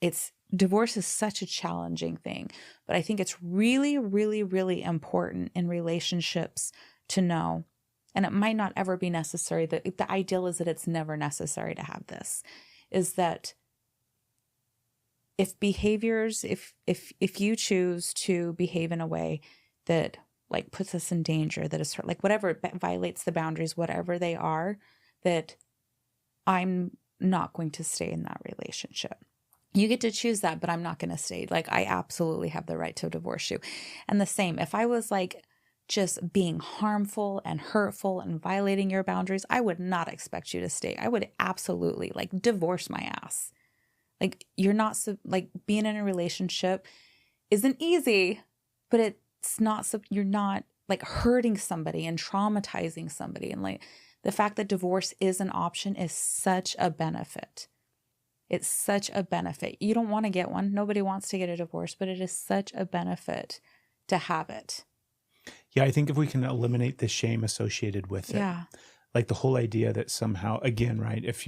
divorce is such a challenging thing, but I think it's really, really, really important in relationships to know, and it might not ever be necessary. The ideal is that it's never necessary to have this, is that if behaviors, if you choose to behave in a way that like puts us in danger, that is like whatever violates the boundaries, whatever they are, that I'm not going to stay in that relationship. You get to choose that, but I'm not going to stay. Like I absolutely have the right to divorce you. And the same, if I was like just being harmful and hurtful and violating your boundaries, I would not expect you to stay. I would absolutely like divorce my ass. Like you're not like being in a relationship isn't easy, but it's not, you're not like hurting somebody and traumatizing somebody. And like the fact that divorce is an option is such a benefit. It's such a benefit. You don't want to get one. Nobody wants to get a divorce, but it is such a benefit to have it. Yeah, I think if we can eliminate the shame associated with it, like the whole idea that somehow, again, right, if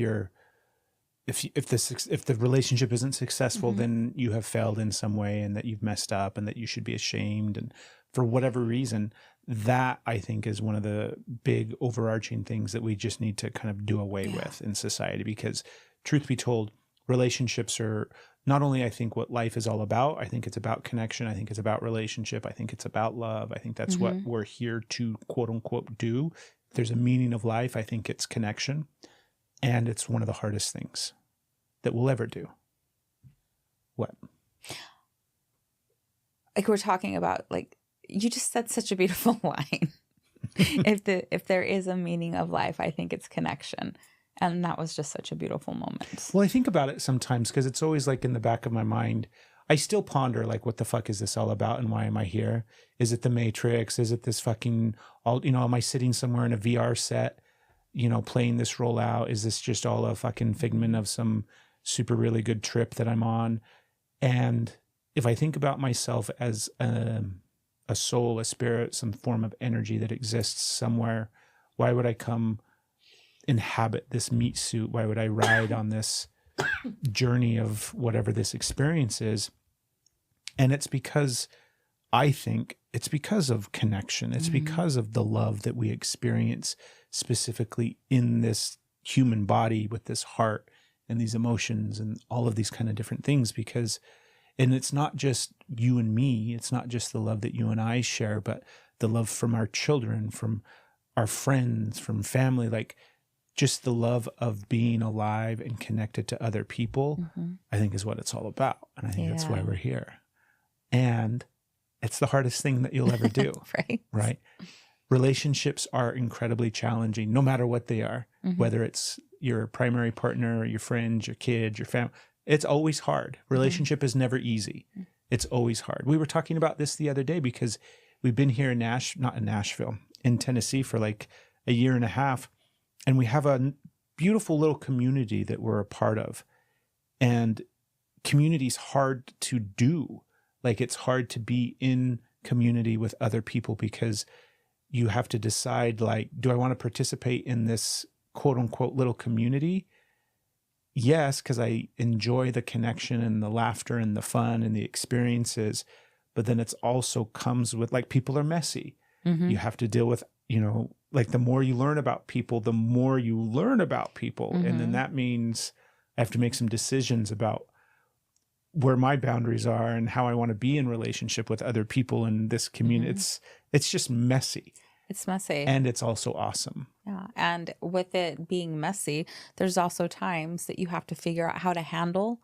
the relationship isn't successful, then you have failed in some way and that you've messed up and that you should be ashamed. And for whatever reason, that I think is one of the big overarching things that we just need to kind of do away with in society, because truth be told, relationships are not only, I think, what life is all about. I think it's about connection. I think it's about relationship. I think it's about love. I think that's what we're here to quote unquote do. If there's a meaning of life, I think it's connection. And it's one of the hardest things that we'll ever do. What? Like we're talking about, like, you just said such a beautiful line. If there is a meaning of life, I think it's connection. And that was just such a beautiful moment. Well, I think about it sometimes because it's always like in the back of my mind. I still ponder like, what the fuck is this all about and why am I here? Is it the Matrix? Is it this fucking, am I sitting somewhere in a VR set, playing this role out? Is this just all a fucking figment of some super really good trip that I'm on? And if I think about myself as a soul, a spirit, some form of energy that exists somewhere, why would I come inhabit this meat suit? Why would I ride on this journey of whatever this experience is? And it's because I think it's because of connection. It's because of the love that we experience specifically in this human body with this heart and these emotions and all of these kind of different things. Because And it's not just you and me. It's not just the love that you and I share, but the love from our children, from our friends, from family, like just the love of being alive and connected to other people, I think is what it's all about. And I think that's why we're here. And it's the hardest thing that you'll ever do. Right? Relationships are incredibly challenging, no matter what they are, whether it's your primary partner, or your friends, your kids, your family. It's always hard. Relationship is never easy. It's always hard. We were talking about this the other day because we've been here in not in Nashville, in Tennessee for like a year and a half. And we have a beautiful little community that we're a part of. And community's hard to do. Like it's hard to be in community with other people because you have to decide, like, do I want to participate in this quote unquote little community? Yes, because I enjoy the connection and the laughter and the fun and the experiences. But then it's also comes with, like, people are messy. You have to deal with, like the more you learn about people, the more you learn about people. And then that means I have to make some decisions about where my boundaries are and how I want to be in relationship with other people in this community. It's just messy. It's messy. And it's also awesome. Yeah. And with it being messy, there's also times that you have to figure out how to handle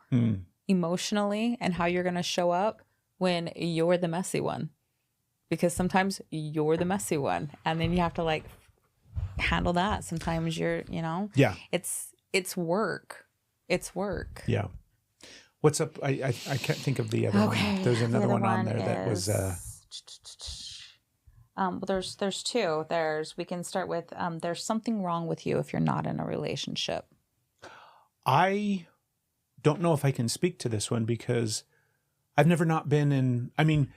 emotionally and how you're going to show up when you're the messy one. Because sometimes you're the messy one. And then you have to like handle that. Sometimes you're, Yeah. It's work. It's work. Yeah. What's up? I can't think of the other one. There's another one on there that was well, there's two. We can start with there's something wrong with you if you're not in a relationship. I don't know if I can speak to this one because I've never not been in, I mean,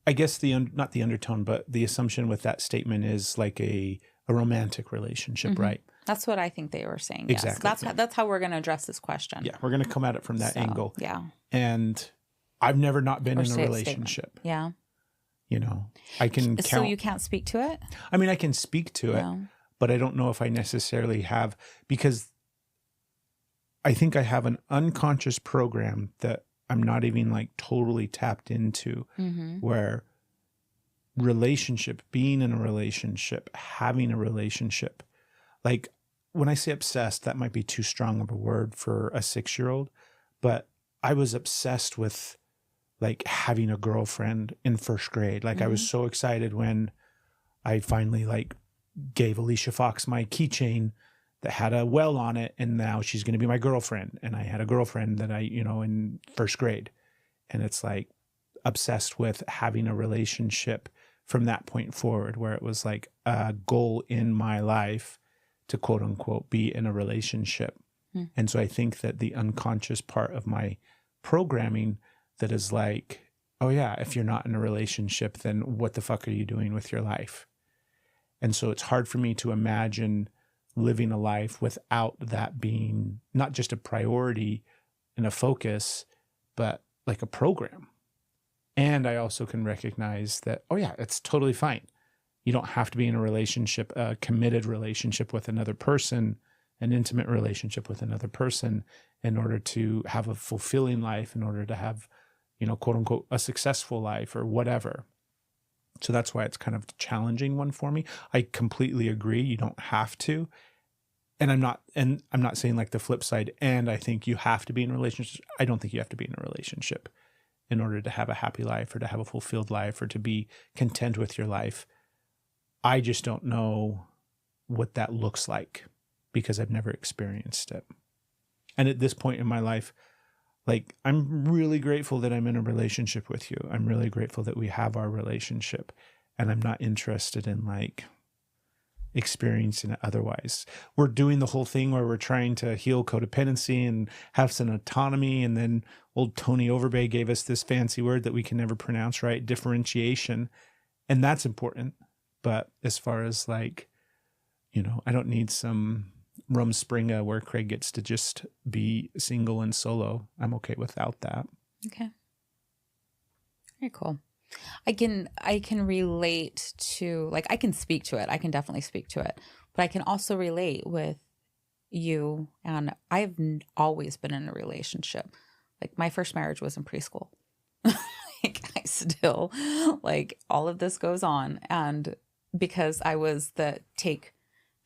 I guess not the undertone, but the assumption with that statement is like a romantic relationship, right? That's what I think they were saying. Exactly. Yes. That's how we're going to address this question. Yeah, we're going to come at it from that angle. Yeah. And I've never not been in a relationship. Yeah. I can count. So you can't speak to it? I mean, I can speak to it, but I don't know if I necessarily have, because I think I have an unconscious program that I'm not even like totally tapped into, where relationship, being in a relationship, having a relationship, like when I say obsessed, that might be too strong of a word for a 6-year-old, but I was obsessed with like having a girlfriend in first grade. Like I was so excited when I finally like gave Alicia Fox my keychain that had a well on it, and now she's going to be my girlfriend. And I had a girlfriend that in first grade, and it's like obsessed with having a relationship from that point forward, where it was like a goal in my life to quote unquote be in a relationship. And so I think that the unconscious part of my programming that is like, oh yeah, if you're not in a relationship, then what the fuck are you doing with your life? And so it's hard for me to imagine living a life without that being not just a priority and a focus, but like a program. And I also can recognize that, oh yeah, it's totally fine. You don't have to be in a relationship, a committed relationship with another person, an intimate relationship with another person in order to have a fulfilling life, in order to have, quote unquote, a successful life or whatever. So that's why it's kind of a challenging one for me. I completely agree. You don't have to. And I'm not saying like the flip side, and I think you have to be in a relationship. I don't think you have to be in a relationship in order to have a happy life or to have a fulfilled life or to be content with your life. I just don't know what that looks like because I've never experienced it. And at this point in my life, like, I'm really grateful that I'm in a relationship with you. I'm really grateful that we have our relationship, and I'm not interested in like experiencing it otherwise. We're doing the whole thing where we're trying to heal codependency and have some autonomy. And then old Tony Overbay gave us this fancy word that we can never pronounce right, differentiation. And that's important. But as far as like, I don't need some Rumspringa where Craig gets to just be single and solo. I'm okay without that. Okay. Very cool. I can relate to, like, I can speak to it. I can definitely speak to it, but I can also relate with you. And I've always been in a relationship. Like my first marriage was in preschool. Like I still, like all of this goes on. And because I was the take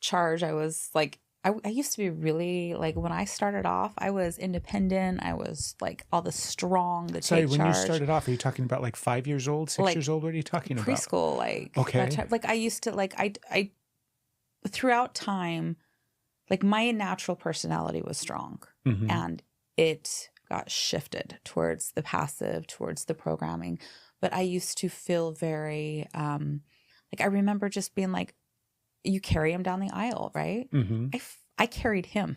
charge, I was like, I used to be really like, when I started off, I was independent. I was like all the strong, the Sorry, take when charge. you started off, are you talking about like 5 years old, 6 Like years old? What are you talking about? Preschool, like Okay. like I used to like I throughout time, like my natural personality was strong, Mhm. and it got shifted towards the passive, towards the programming. But I used to feel very like I remember just being like, you carry him down the aisle, right? Mhm. I carried him.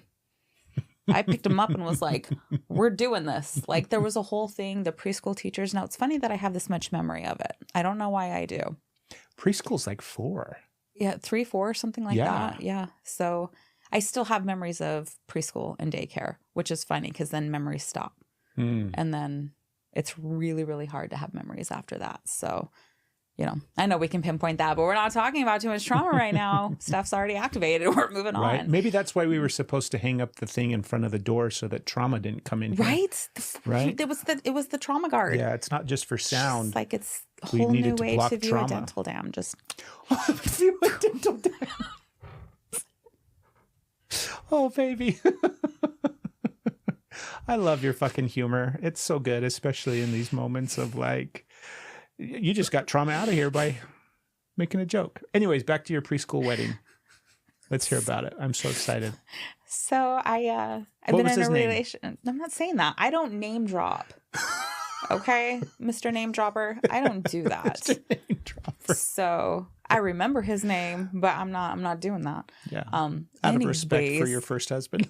I picked him up and was like, we're doing this. Like there was a whole thing, the preschool teachers. Now it's funny that I have this much memory of it. I don't know why I do. Preschool's like 4. Yeah, 3, 4, something like Yeah. that. Yeah. So I still have memories of preschool and daycare, which is funny because then memories stop. Mm. And then it's really, really hard to have memories after that. So, you know, I know we can pinpoint that, but we're not talking about too much trauma right now. Stuff's already activated. We're moving Right. on. Maybe that's why we were supposed to hang up the thing in front of the door so that trauma didn't come in here. Right? Right? It was the trauma guard. Yeah, it's not just for sound. Just like it's a We whole needed new to way block to view trauma. a dental dam. Just View a dental dam. Oh, baby. I love your fucking humor. It's so good, especially in these moments of like, you just got trauma out of here by making a joke. Anyways, back to your preschool wedding. Let's hear about it. I'm so excited. so I've What been was in a his name? relation. I'm not saying that. I don't name drop. Okay, Mr. Name Dropper. I don't do that. Name dropper. So I remember his name, but I'm not doing that. Yeah. Out of respect for anyways. your first husband.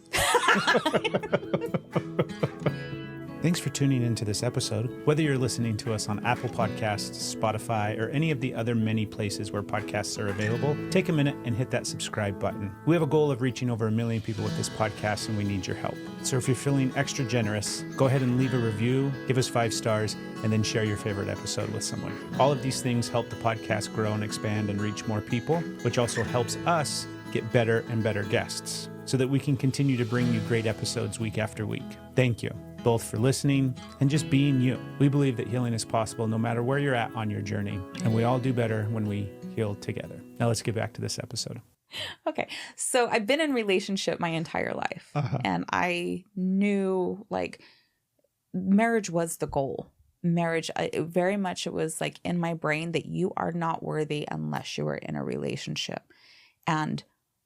Thanks for tuning into this episode. Whether you're listening to us on Apple Podcasts, Spotify, or any of the other many places where podcasts are available, take a minute and hit that subscribe button. We have a goal of reaching over 1 million people with this podcast, and we need your help. So if you're feeling extra generous, go ahead and leave a review, give us 5 stars, and then share your favorite episode with someone. All of these things help the podcast grow and expand and reach more people, which also helps us get better and better guests so that we can continue to bring you great episodes week after week. Thank you both for listening and just being you. We believe that healing is possible no matter where you're at on your journey, and we all do better when we heal together. Now let's get back to this episode. Okay. So I've been in relationship my entire life, and I knew like marriage was the goal. Marriage, very much it was like in my brain that you are not worthy unless you are in a relationship. And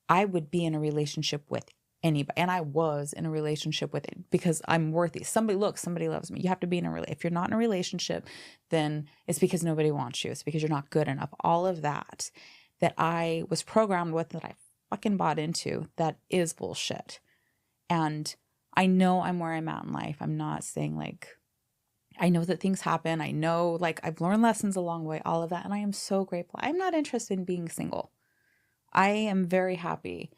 I would be in a relationship with anybody. And I was in a relationship with it because I'm worthy. Somebody loves me. You have to be in a relationship. If you're not in a relationship, then it's because nobody wants you. It's because you're not good enough. All of that I was programmed with, that I fucking bought into, that is bullshit. And I know I'm where I'm at in life. I'm not saying like, I know that things happen. I know like I've learned lessons along the way, all of that. And I am so grateful. I'm not interested in being single. I am very happy,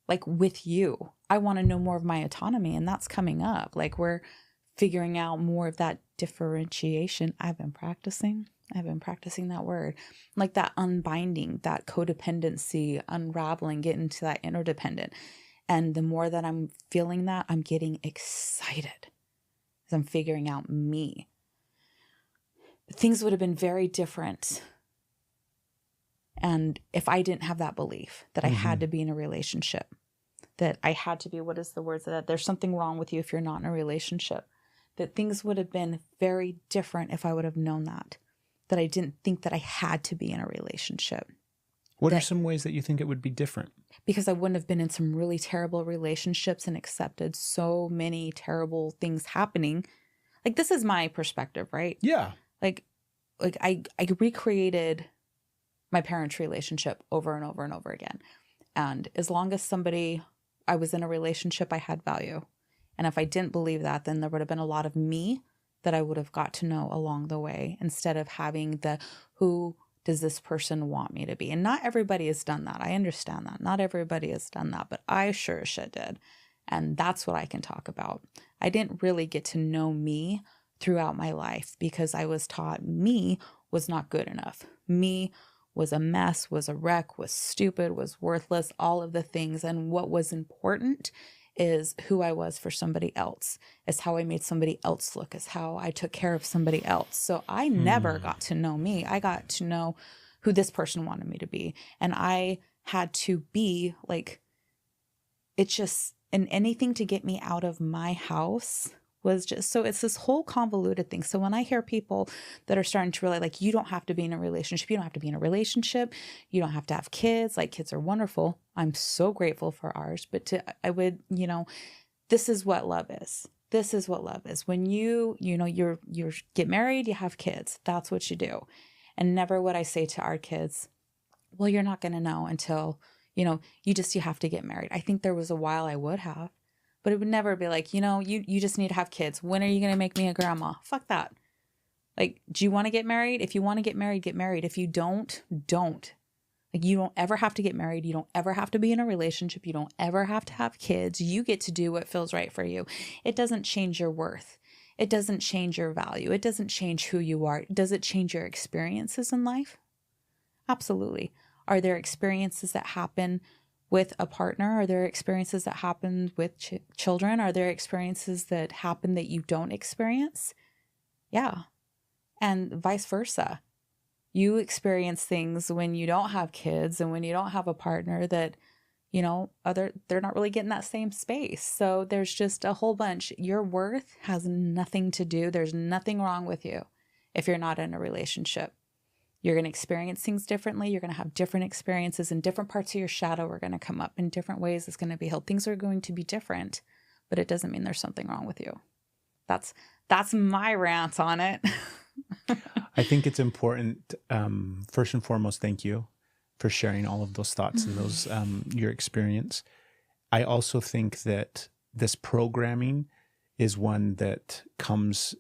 like with you. I want to know more of my autonomy, and that's coming up. Like we're figuring out more of that differentiation. I've been practicing that word, like that unbinding, that codependency, unraveling, getting to that interdependent. And the more that I'm feeling that, I'm getting excited as I'm figuring out me. Things would have been very different. And if I didn't have that belief that I had to be in a relationship, that I had to be, what is the word, that there's something wrong with you if you're not in a relationship, that things would have been very different if I would have known that I didn't think that I had to be in a relationship. What are some ways that you think it would be different? Because I wouldn't have been in some really terrible relationships and accepted so many terrible things happening. Like this is my perspective, right? Yeah. Like I recreated my parents' relationship over and over and over again. And as long as I was in a relationship, I had value. And if I didn't believe that, then there would have been a lot of me that I would have got to know along the way, instead of having the, who does this person want me to be? And not everybody has done that. I understand that. Not everybody has done that, but I sure as shit did. And that's what I can talk about. I didn't really get to know me throughout my life because I was taught me was not good enough. Me was a mess, was a wreck, was stupid, was worthless, all of the things. And what was important is who I was for somebody else. It's how I made somebody else look. It's how I took care of somebody else. So I never got to know me. I got to know who this person wanted me to be. And I had to be like, it's just, and anything to get me out of my house was just, so it's this whole convoluted thing. So when I hear people that are starting to realize, like, you don't have to be in a relationship, you don't have to be in a relationship, you don't have to have kids, like, kids are wonderful. I'm so grateful for ours, but I would, this is what love is. This is what love is. When you get married, you have kids. That's what you do. And never would I say to our kids, well, you're not going to know until, you have to get married. I think there was a while I would have. But it would never be like, you just need to have kids. When are you going to make me a grandma? Fuck that. Like, do you want to get married? If you want to get married, get married. If you don't. Like, you don't ever have to get married. You don't ever have to be in a relationship. You don't ever have to have kids. You get to do what feels right for you. It doesn't change your worth. It doesn't change your value. It doesn't change who you are. Does it change your experiences in life? Absolutely. Are there experiences that happen with a partner? Are there experiences that happen with children? Are there experiences that happen that you don't experience? Yeah. And vice versa. You experience things when you don't have kids and when you don't have a partner that, they're not really getting that same space. So there's just a whole bunch. Your worth has nothing to do. There's nothing wrong with you if you're not in a relationship. You're going to experience things differently. You're going to have different experiences, and different parts of your shadow are going to come up in different ways. It's going to be held. Things are going to be different, but it doesn't mean there's something wrong with you. That's my rant on it. I think it's important. First and foremost, thank you for sharing all of those thoughts and those your experience. I also think that this programming is one that comes,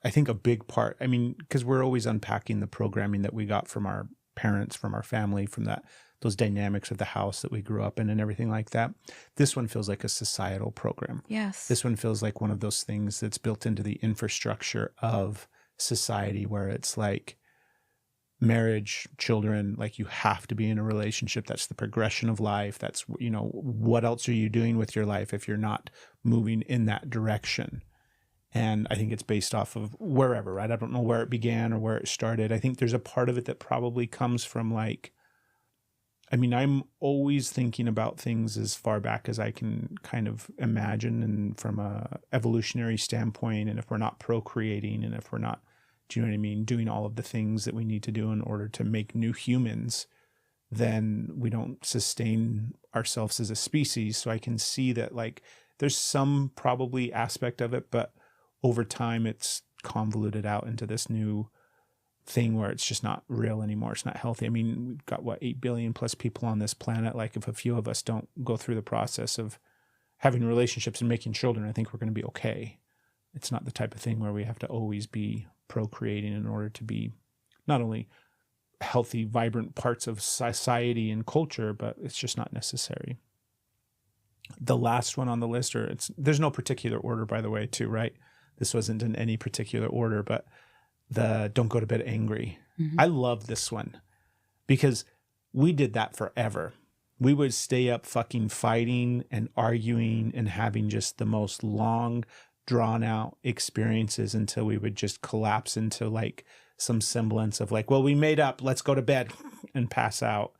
I think, a big part. I mean, because we're always unpacking the programming that we got from our parents, from our family, from those dynamics of the house that we grew up in and everything like that. This one feels like a societal program. Yes. This one feels like one of those things that's built into the infrastructure of society, where it's like marriage, children, like, you have to be in a relationship. That's the progression of life. That's, what else are you doing with your life if you're not moving in that direction? And I think it's based off of wherever, right? I don't know where it began or where it started. I think there's a part of it that probably comes from I'm always thinking about things as far back as I can kind of imagine, and from a evolutionary standpoint. And if we're not procreating, and if we're not, do you know what I mean, doing all of the things that we need to do in order to make new humans, then we don't sustain ourselves as a species. So I can see that, like, there's some probably aspect of it, but over time, it's convoluted out into this new thing where it's just not real anymore. It's not healthy. I mean, we've got 8 billion plus people on this planet. Like, if a few of us don't go through the process of having relationships and making children, I think we're going to be okay. It's not the type of thing where we have to always be procreating in order to be not only healthy, vibrant parts of society and culture, but it's just not necessary. The last one on the list, there's no particular order, by the way, too, right? This wasn't in any particular order, but the don't go to bed angry. Mm-hmm. I love this one because we did that forever. We would stay up fucking fighting and arguing and having just the most long, drawn out experiences until we would just collapse into like some semblance of like, well, we made up, let's go to bed, and pass out,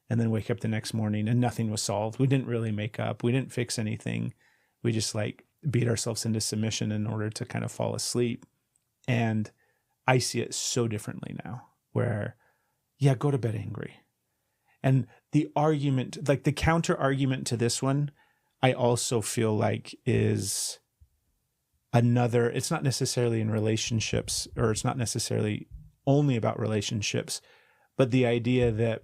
and then wake up the next morning and nothing was solved. We didn't really make up. We didn't fix anything. We just like beat ourselves into submission in order to kind of fall asleep. And I see it so differently now, where, yeah, go to bed angry. And the argument, like the counter argument to this one, I also feel like is another, it's not necessarily in relationships, or it's not necessarily only about relationships, but the idea that,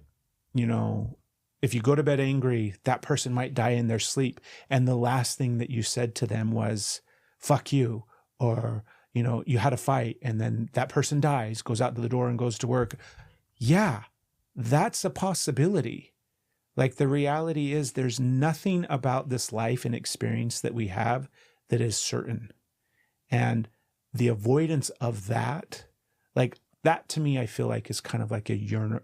you know, if you go to bed angry, that person might die in their sleep. And the last thing that you said to them was, fuck you, or, you know, you had a fight and then that person dies, goes out to the door and goes to work. Yeah, that's a possibility. Like, the reality is there's nothing about this life and experience that we have that is certain. And the avoidance of that, like that to me, I feel like is kind of like a urinal.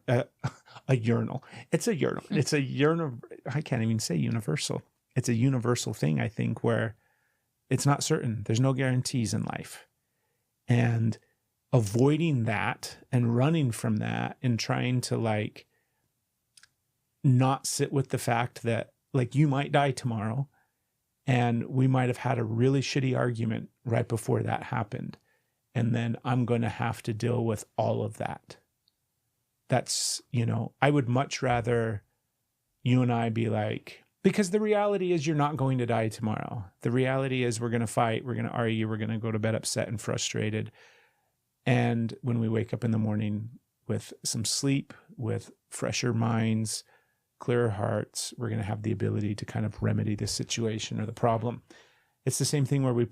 It's a urinal. It's a urinal. I can't even say universal. it's a universal thing, I think, where it's not certain. There's no guarantees in life. And avoiding that and running from that and trying to like not sit with the fact that like you might die tomorrow and we might have had a really shitty argument right before that happened. And then I'm going to have to deal with all of that. That's, you know, I would much rather you and I be like, because the reality is you're not going to die tomorrow. The reality is we're going to fight, we're going to argue, we're going to go to bed upset and frustrated. And when we wake up in the morning with some sleep, with fresher minds, clearer hearts, we're going to have the ability to kind of remedy the situation or the problem. It's the same thing where we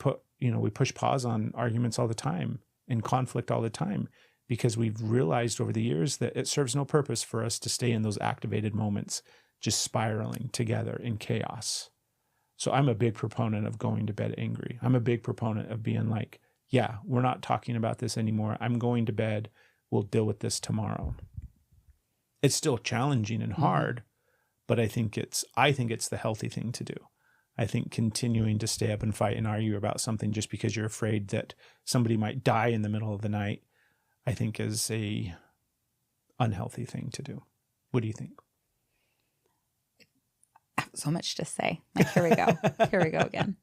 push pause on arguments all the time and conflict all the time, because we've realized over the years that it serves no purpose for us to stay in those activated moments, just spiraling together in chaos. So I'm a big proponent of going to bed angry. I'm a big proponent of being like, yeah, we're not talking about this anymore. I'm going to bed. We'll deal with this tomorrow. It's still challenging and hard, but I think it's the healthy thing to do. I think continuing to stay up and fight and argue about something just because you're afraid that somebody might die in the middle of the night, I think is a unhealthy thing to do. What do you think? I have so much to say. Like, here we go. Here we go again.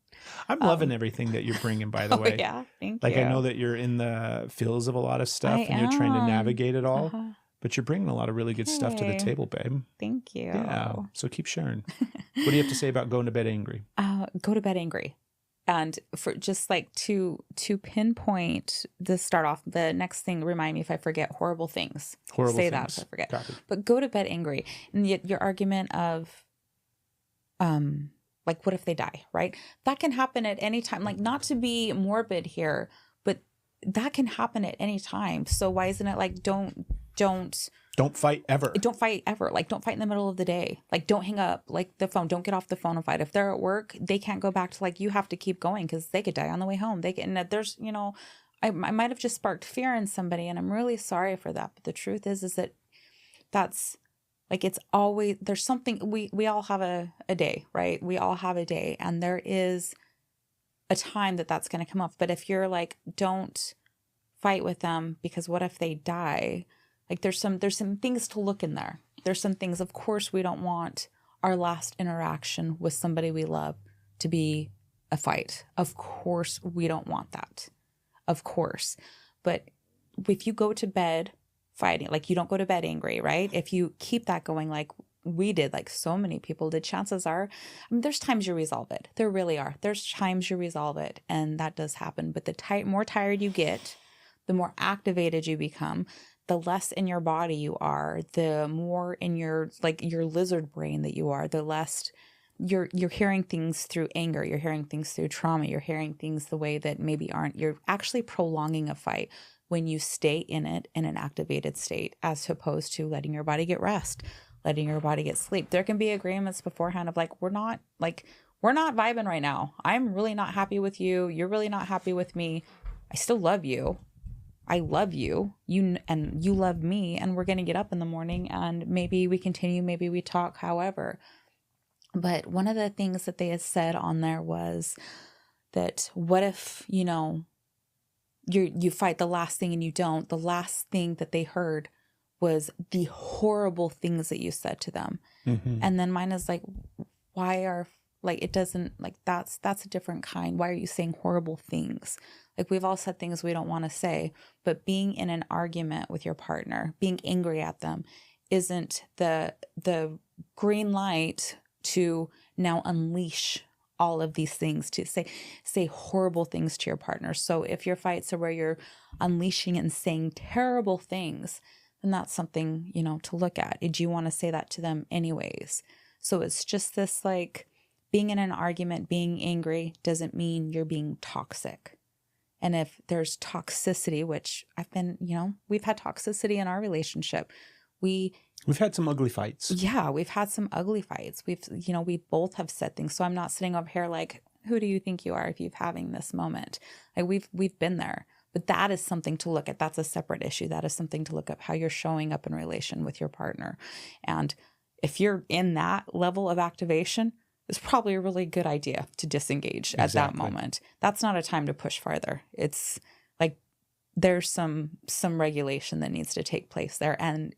I'm loving everything that you're bringing, by the way. Yeah, thank you. I know that you're in the feels of a lot of stuff and you're trying to navigate it all, but you're bringing a lot of really good stuff to the table, babe. Thank you. Yeah. So keep sharing. What do you have to say about going to bed angry? Go to bed angry. And for just like to pinpoint the start off, the next thing, remind me if I forget horrible things. Say that if I forget. Copy. But go to bed angry. And yet your argument of, like, what if they die, right? That can happen at any time. Like, not to be morbid here, but that can happen at any time. So why isn't it like, don't fight ever. Don't fight ever. Like, don't fight in the middle of the day. Like, don't hang up like the phone. Don't get off the phone and fight. If they're at work, they can't go back to like, you have to keep going because they could die on the way home. And there's, you know, I might have just sparked fear in somebody, and I'm really sorry for that. But the truth is that that's like, it's always, there's something, we all have a day, right? We all have a day, and there is a time that's going to come up. But if you're like, don't fight with them because what if they die? Like, there's some things to look in there. There's some things, of course, we don't want our last interaction with somebody we love to be a fight. Of course, we don't want that. Of course. But if you go to bed fighting, like, you don't go to bed angry, right? If you keep that going like we did, like so many people did, chances are, I mean, there's times you resolve it. There really are. There's times you resolve it, and that does happen. But the more tired you get, the more activated you become, the less in your body you are, the more in your lizard brain that you are, the less you're hearing things through anger, you're hearing things through trauma, you're hearing things the way that maybe aren't. You're actually prolonging a fight when you stay in it in an activated state, as opposed to letting your body get rest, letting your body get sleep. There can be agreements beforehand of like, we're not vibing right now. I'm really not happy with you. You're really not happy with me. I still love you. I love you, and you love me, and we're going to get up in the morning, and maybe we continue, maybe we talk, however. But one of the things that they had said on there was that what if, you know, you fight the last thing and you don't. The last thing that they heard was the horrible things that you said to them. Mm-hmm. And then mine is like, why are, like, it doesn't, like, that's a different kind. Why are you saying horrible things? Like, we've all said things we don't want to say, but being in an argument with your partner, being angry at them, isn't the green light to now unleash all of these things, to say horrible things to your partner. So if your fights are where you're unleashing and saying terrible things, then that's something, you know, to look at. Do you want to say that to them anyways? So it's just this, like, being in an argument, being angry doesn't mean you're being toxic. And if there's toxicity, which we've had toxicity in our relationship. We've had some ugly fights. Yeah, we've had some ugly fights. We both have said things. So I'm not sitting over here like, who do you think you are if you're having this moment? Like, we've been there. But that is something to look at. That's a separate issue. That is something to look at, how you're showing up in relation with your partner. And if you're in that level of activation, it's probably a really good idea to disengage at that moment. That's not a time to push farther. It's like there's some regulation that needs to take place there. And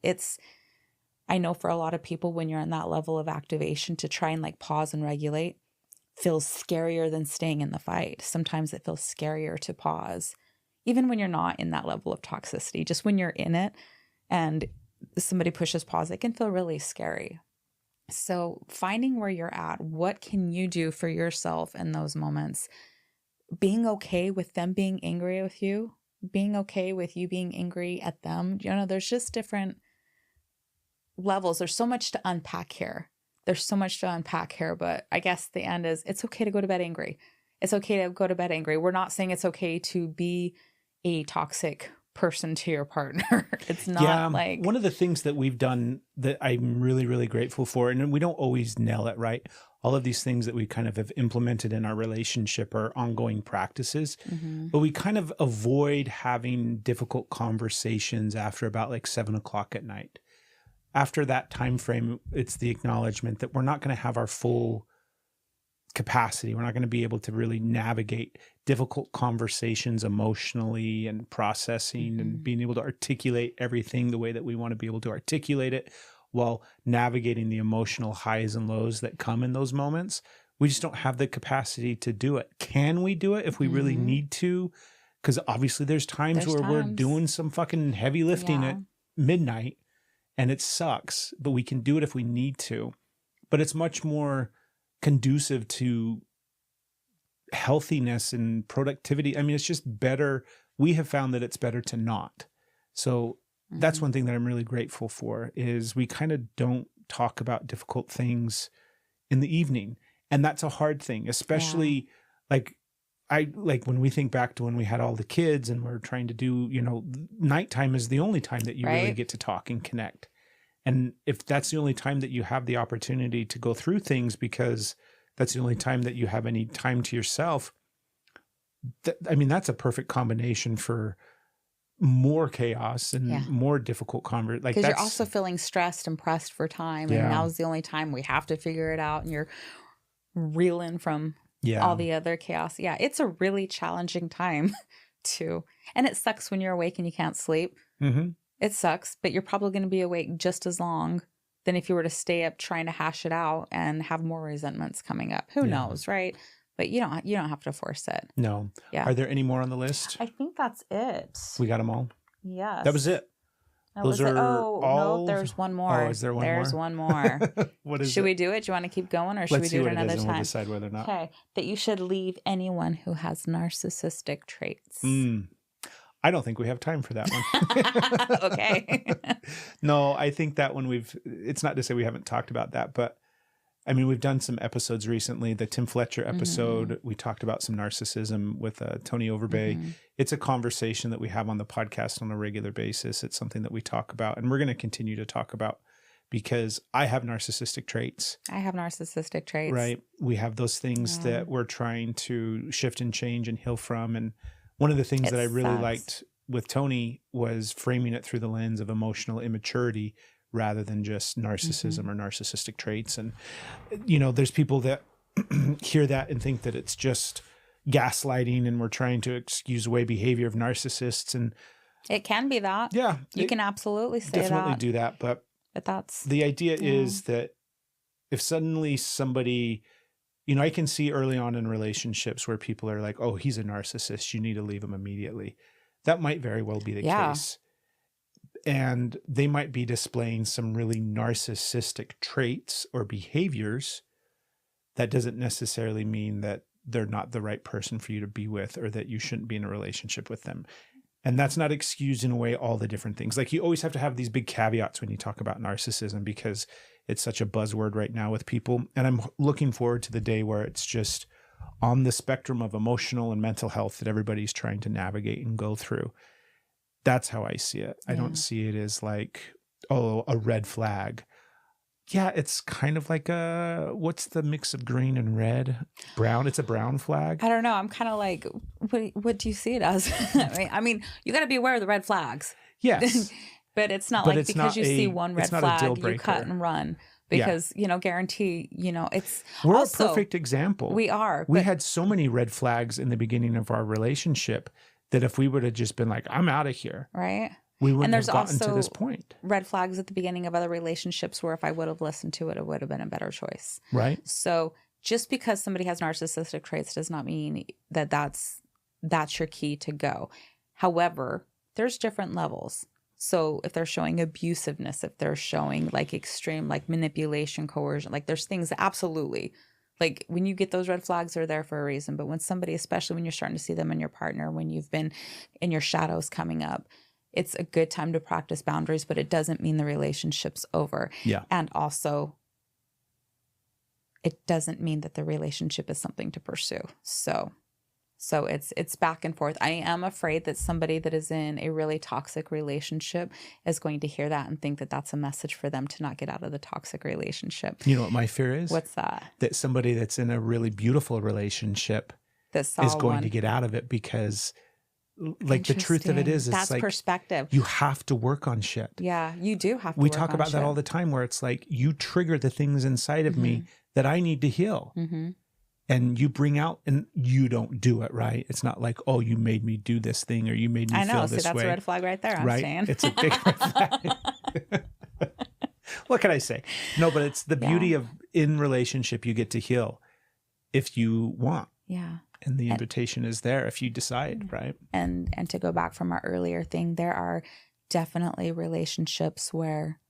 I know for a lot of people, when you're in that level of activation, to try and like pause and regulate feels scarier than staying in the fight. Sometimes it feels scarier to pause, even when you're not in that level of toxicity. Just when you're in it and somebody pushes pause, it can feel really scary. So finding where you're at, what can you do for yourself in those moments? Being okay with them being angry with you, being okay with you being angry at them. You know, there's just different levels. There's so much to unpack here. But I guess the end is it's okay to go to bed angry. It's okay to go to bed angry. We're not saying it's okay to be a toxic person to your partner. It's not like one of the things that we've done that I'm really, really grateful for, and we don't always nail it right. All of these things that we kind of have implemented in our relationship are ongoing practices, but we kind of avoid having difficult conversations after about like 7:00 at night. After that time frame, it's the acknowledgement that we're not going to have our full capacity. We're not going to be able to really navigate difficult conversations emotionally and processing and being able to articulate everything the way that we want to be able to articulate it while navigating the emotional highs and lows that come in those moments. We just don't have the capacity to do it. Can we do it if we really need to? Because obviously there's times where we're doing some fucking heavy lifting at midnight and it sucks, but we can do it if we need to. But it's much more conducive to healthiness and productivity. I mean, it's just better. We have found that it's better to not. So that's one thing that I'm really grateful for is we kind of don't talk about difficult things in the evening. And that's a hard thing, especially like when we think back to when we had all the kids and we're trying to do, you know, nighttime is the only time that you really get to talk and connect. And if that's the only time that you have the opportunity to go through things because that's the only time that you have any time to yourself, that's a perfect combination for more chaos and more difficult conversation. Like, because you're also feeling stressed and pressed for time, and now's the only time we have to figure it out, and you're reeling from all the other chaos. Yeah, it's a really challenging time too, and it sucks when you're awake and you can't sleep. It sucks, but you're probably going to be awake just as long than if you were to stay up trying to hash it out and have more resentments coming up. Who knows, right? But you don't have to force it. No. Yeah. Are there any more on the list? I think that's it. We got them all? Yes. That was it. Those are all... no, there's one more. Oh, is there one more? There's one more. What is Should we do it? Do you want to keep going or should we do it another time? We'll decide whether or not. Okay. That you should leave anyone who has narcissistic traits. I don't think we have time for that one. Okay. No, I think that one it's not to say we haven't talked about that, but I mean, we've done some episodes recently. The Tim Fletcher episode, we talked about some narcissism with Tony Overbay. It's a conversation that we have on the podcast on a regular basis. It's something that we talk about and we're going to continue to talk about because I have narcissistic traits. I have narcissistic traits. Right. We have those things that we're trying to shift and change and heal from. And one of the things that I really liked with Tony was framing it through the lens of emotional immaturity rather than just narcissism or narcissistic traits. And, you know, there's people that hear that and think that it's just gaslighting and we're trying to excuse away behavior of narcissists. And it can be that. Yeah. You can absolutely say definitely that. do that. But that's the idea is that if suddenly somebody... You know, I can see early on in relationships where people are like, oh, he's a narcissist. You need to leave him immediately. That might very well be the case. And they might be displaying some really narcissistic traits or behaviors. That doesn't necessarily mean that they're not the right person for you to be with or that you shouldn't be in a relationship with them. And that's not excusing away all the different things. Like you always have to have these big caveats when you talk about narcissism because it's such a buzzword right now with people. And I'm looking forward to the day where it's just on the spectrum of emotional and mental health that everybody's trying to navigate and go through. That's how I see it. I don't see it as like, oh, a red flag. Yeah, it's kind of like what's the mix of green and red? Brown. It's a brown flag. I don't know. I'm kind of like, what do you see it as? I mean, you got to be aware of the red flags. Yes. But it's not like because you see one red flag, you cut and run. because, guarantee, it's We're also, a perfect example. We are. We had so many red flags in the beginning of our relationship that if we would have just been like, I'm out of here. Right. We wouldn't there's have gotten to also this point. Red flags at the beginning of other relationships where if I would have listened to it, it would have been a better choice. Right. So just because somebody has narcissistic traits does not mean that that's your key to go. However, there's different levels. So if they're showing abusiveness, if they're showing like extreme like manipulation, coercion, like there's things that absolutely, like when you get those red flags, they're there for a reason. But when somebody, especially when you're starting to see them in your partner, when you've been in your shadows coming up, it's a good time to practice boundaries, but it doesn't mean the relationship's over. Yeah. And also, it doesn't mean that the relationship is something to pursue. So it's back and forth. I am afraid that somebody that is in a really toxic relationship is going to hear that and think that that's a message for them to not get out of the toxic relationship. You know what my fear is? What's that? That somebody that's in a really beautiful relationship is going to get out of it because like the truth of it is, that's it's like perspective. You have to work on shit. Yeah, you do have to We work talk on about that shit. all the time where it's like you trigger the things inside of me that I need to heal. Mm-hmm. And you bring out and you don't do it, right? It's not like, oh, you made me do this thing or you made me feel this way. That's a red flag right there, I'm saying. It's a big red flag. What can I say? No, but it's the beauty of in relationship, you get to heal if you want. Yeah. And the invitation is there if you decide, right? And to go back from our earlier thing, there are definitely relationships where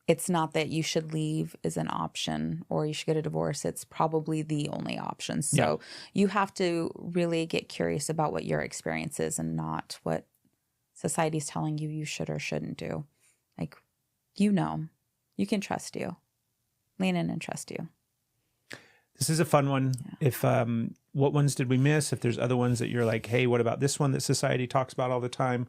it's not that you should leave is an option or you should get a divorce. It's probably the only option. So you have to really get curious about what your experience is and not what society's telling you should or shouldn't do. Like, you can trust you. Lean in and trust you. This is a fun one. Yeah. If what ones did we miss? If there's other ones that you're like, hey, what about this one that society talks about all the time?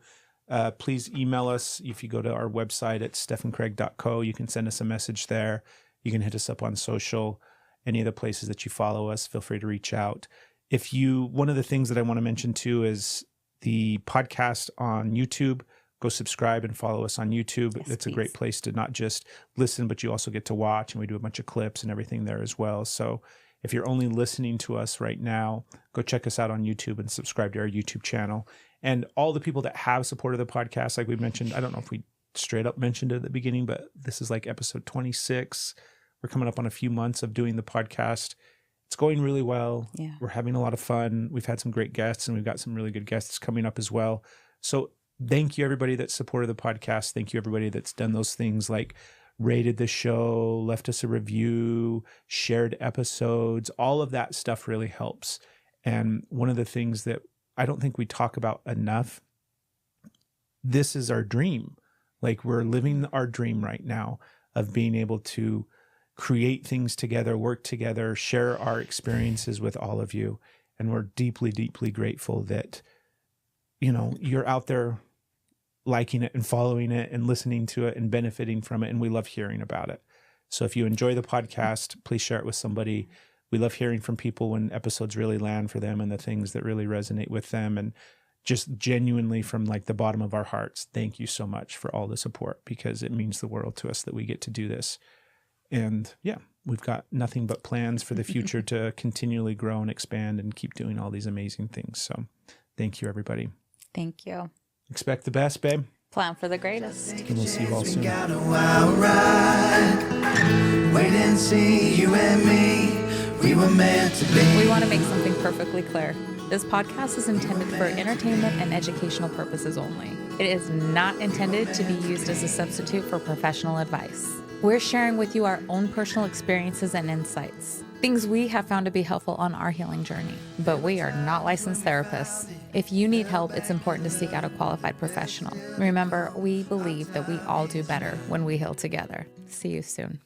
Please email us. If you go to our website at stephandcraig.co, you can send us a message there. You can hit us up on social, any of the places that you follow us. Feel free to reach out. One of the things that I want to mention too is the podcast on YouTube. Go subscribe and follow us on YouTube. Yes, it's please. A great place to not just listen, but you also get to watch, and we do a bunch of clips and everything there as well. So if you're only listening to us right now, go check us out on YouTube and subscribe to our YouTube channel. And all the people that have supported the podcast, like we mentioned, I don't know if we straight up mentioned it at the beginning, but this is like episode 26. We're coming up on a few months of doing the podcast. It's going really well. Yeah. We're having a lot of fun. We've had some great guests, and we've got some really good guests coming up as well. So thank you, everybody that supported the podcast. Thank you, everybody that's done those things like rated the show, left us a review, shared episodes. All of that stuff really helps. And one of the things that I don't think we talk about enough, this is our dream. Like, we're living our dream right now of being able to create things together, work together, share our experiences with all of you. And we're deeply, deeply grateful that, you're out there liking it and following it and listening to it and benefiting from it. And we love hearing about it. So if you enjoy the podcast, please share it with somebody. We love hearing from people when episodes really land for them and the things that really resonate with them. And just genuinely from like the bottom of our hearts, thank you so much for all the support, because it means the world to us that we get to do this. And yeah, we've got nothing but plans for the future to continually grow and expand and keep doing all these amazing things. So thank you, everybody. Thank you. Expect the best, babe. Plan for the greatest. And we'll see you all We soon. got a wild ride. Wait and see, you and me. We were meant to be. We want to make something perfectly clear. This podcast is intended for entertainment and educational purposes only. It is not intended to be used as a substitute for professional advice. We're sharing with you our own personal experiences and insights, things we have found to be helpful on our healing journey. But we are not licensed therapists. If you need help, it's important to seek out a qualified professional. Remember, we believe that we all do better when we heal together. See you soon.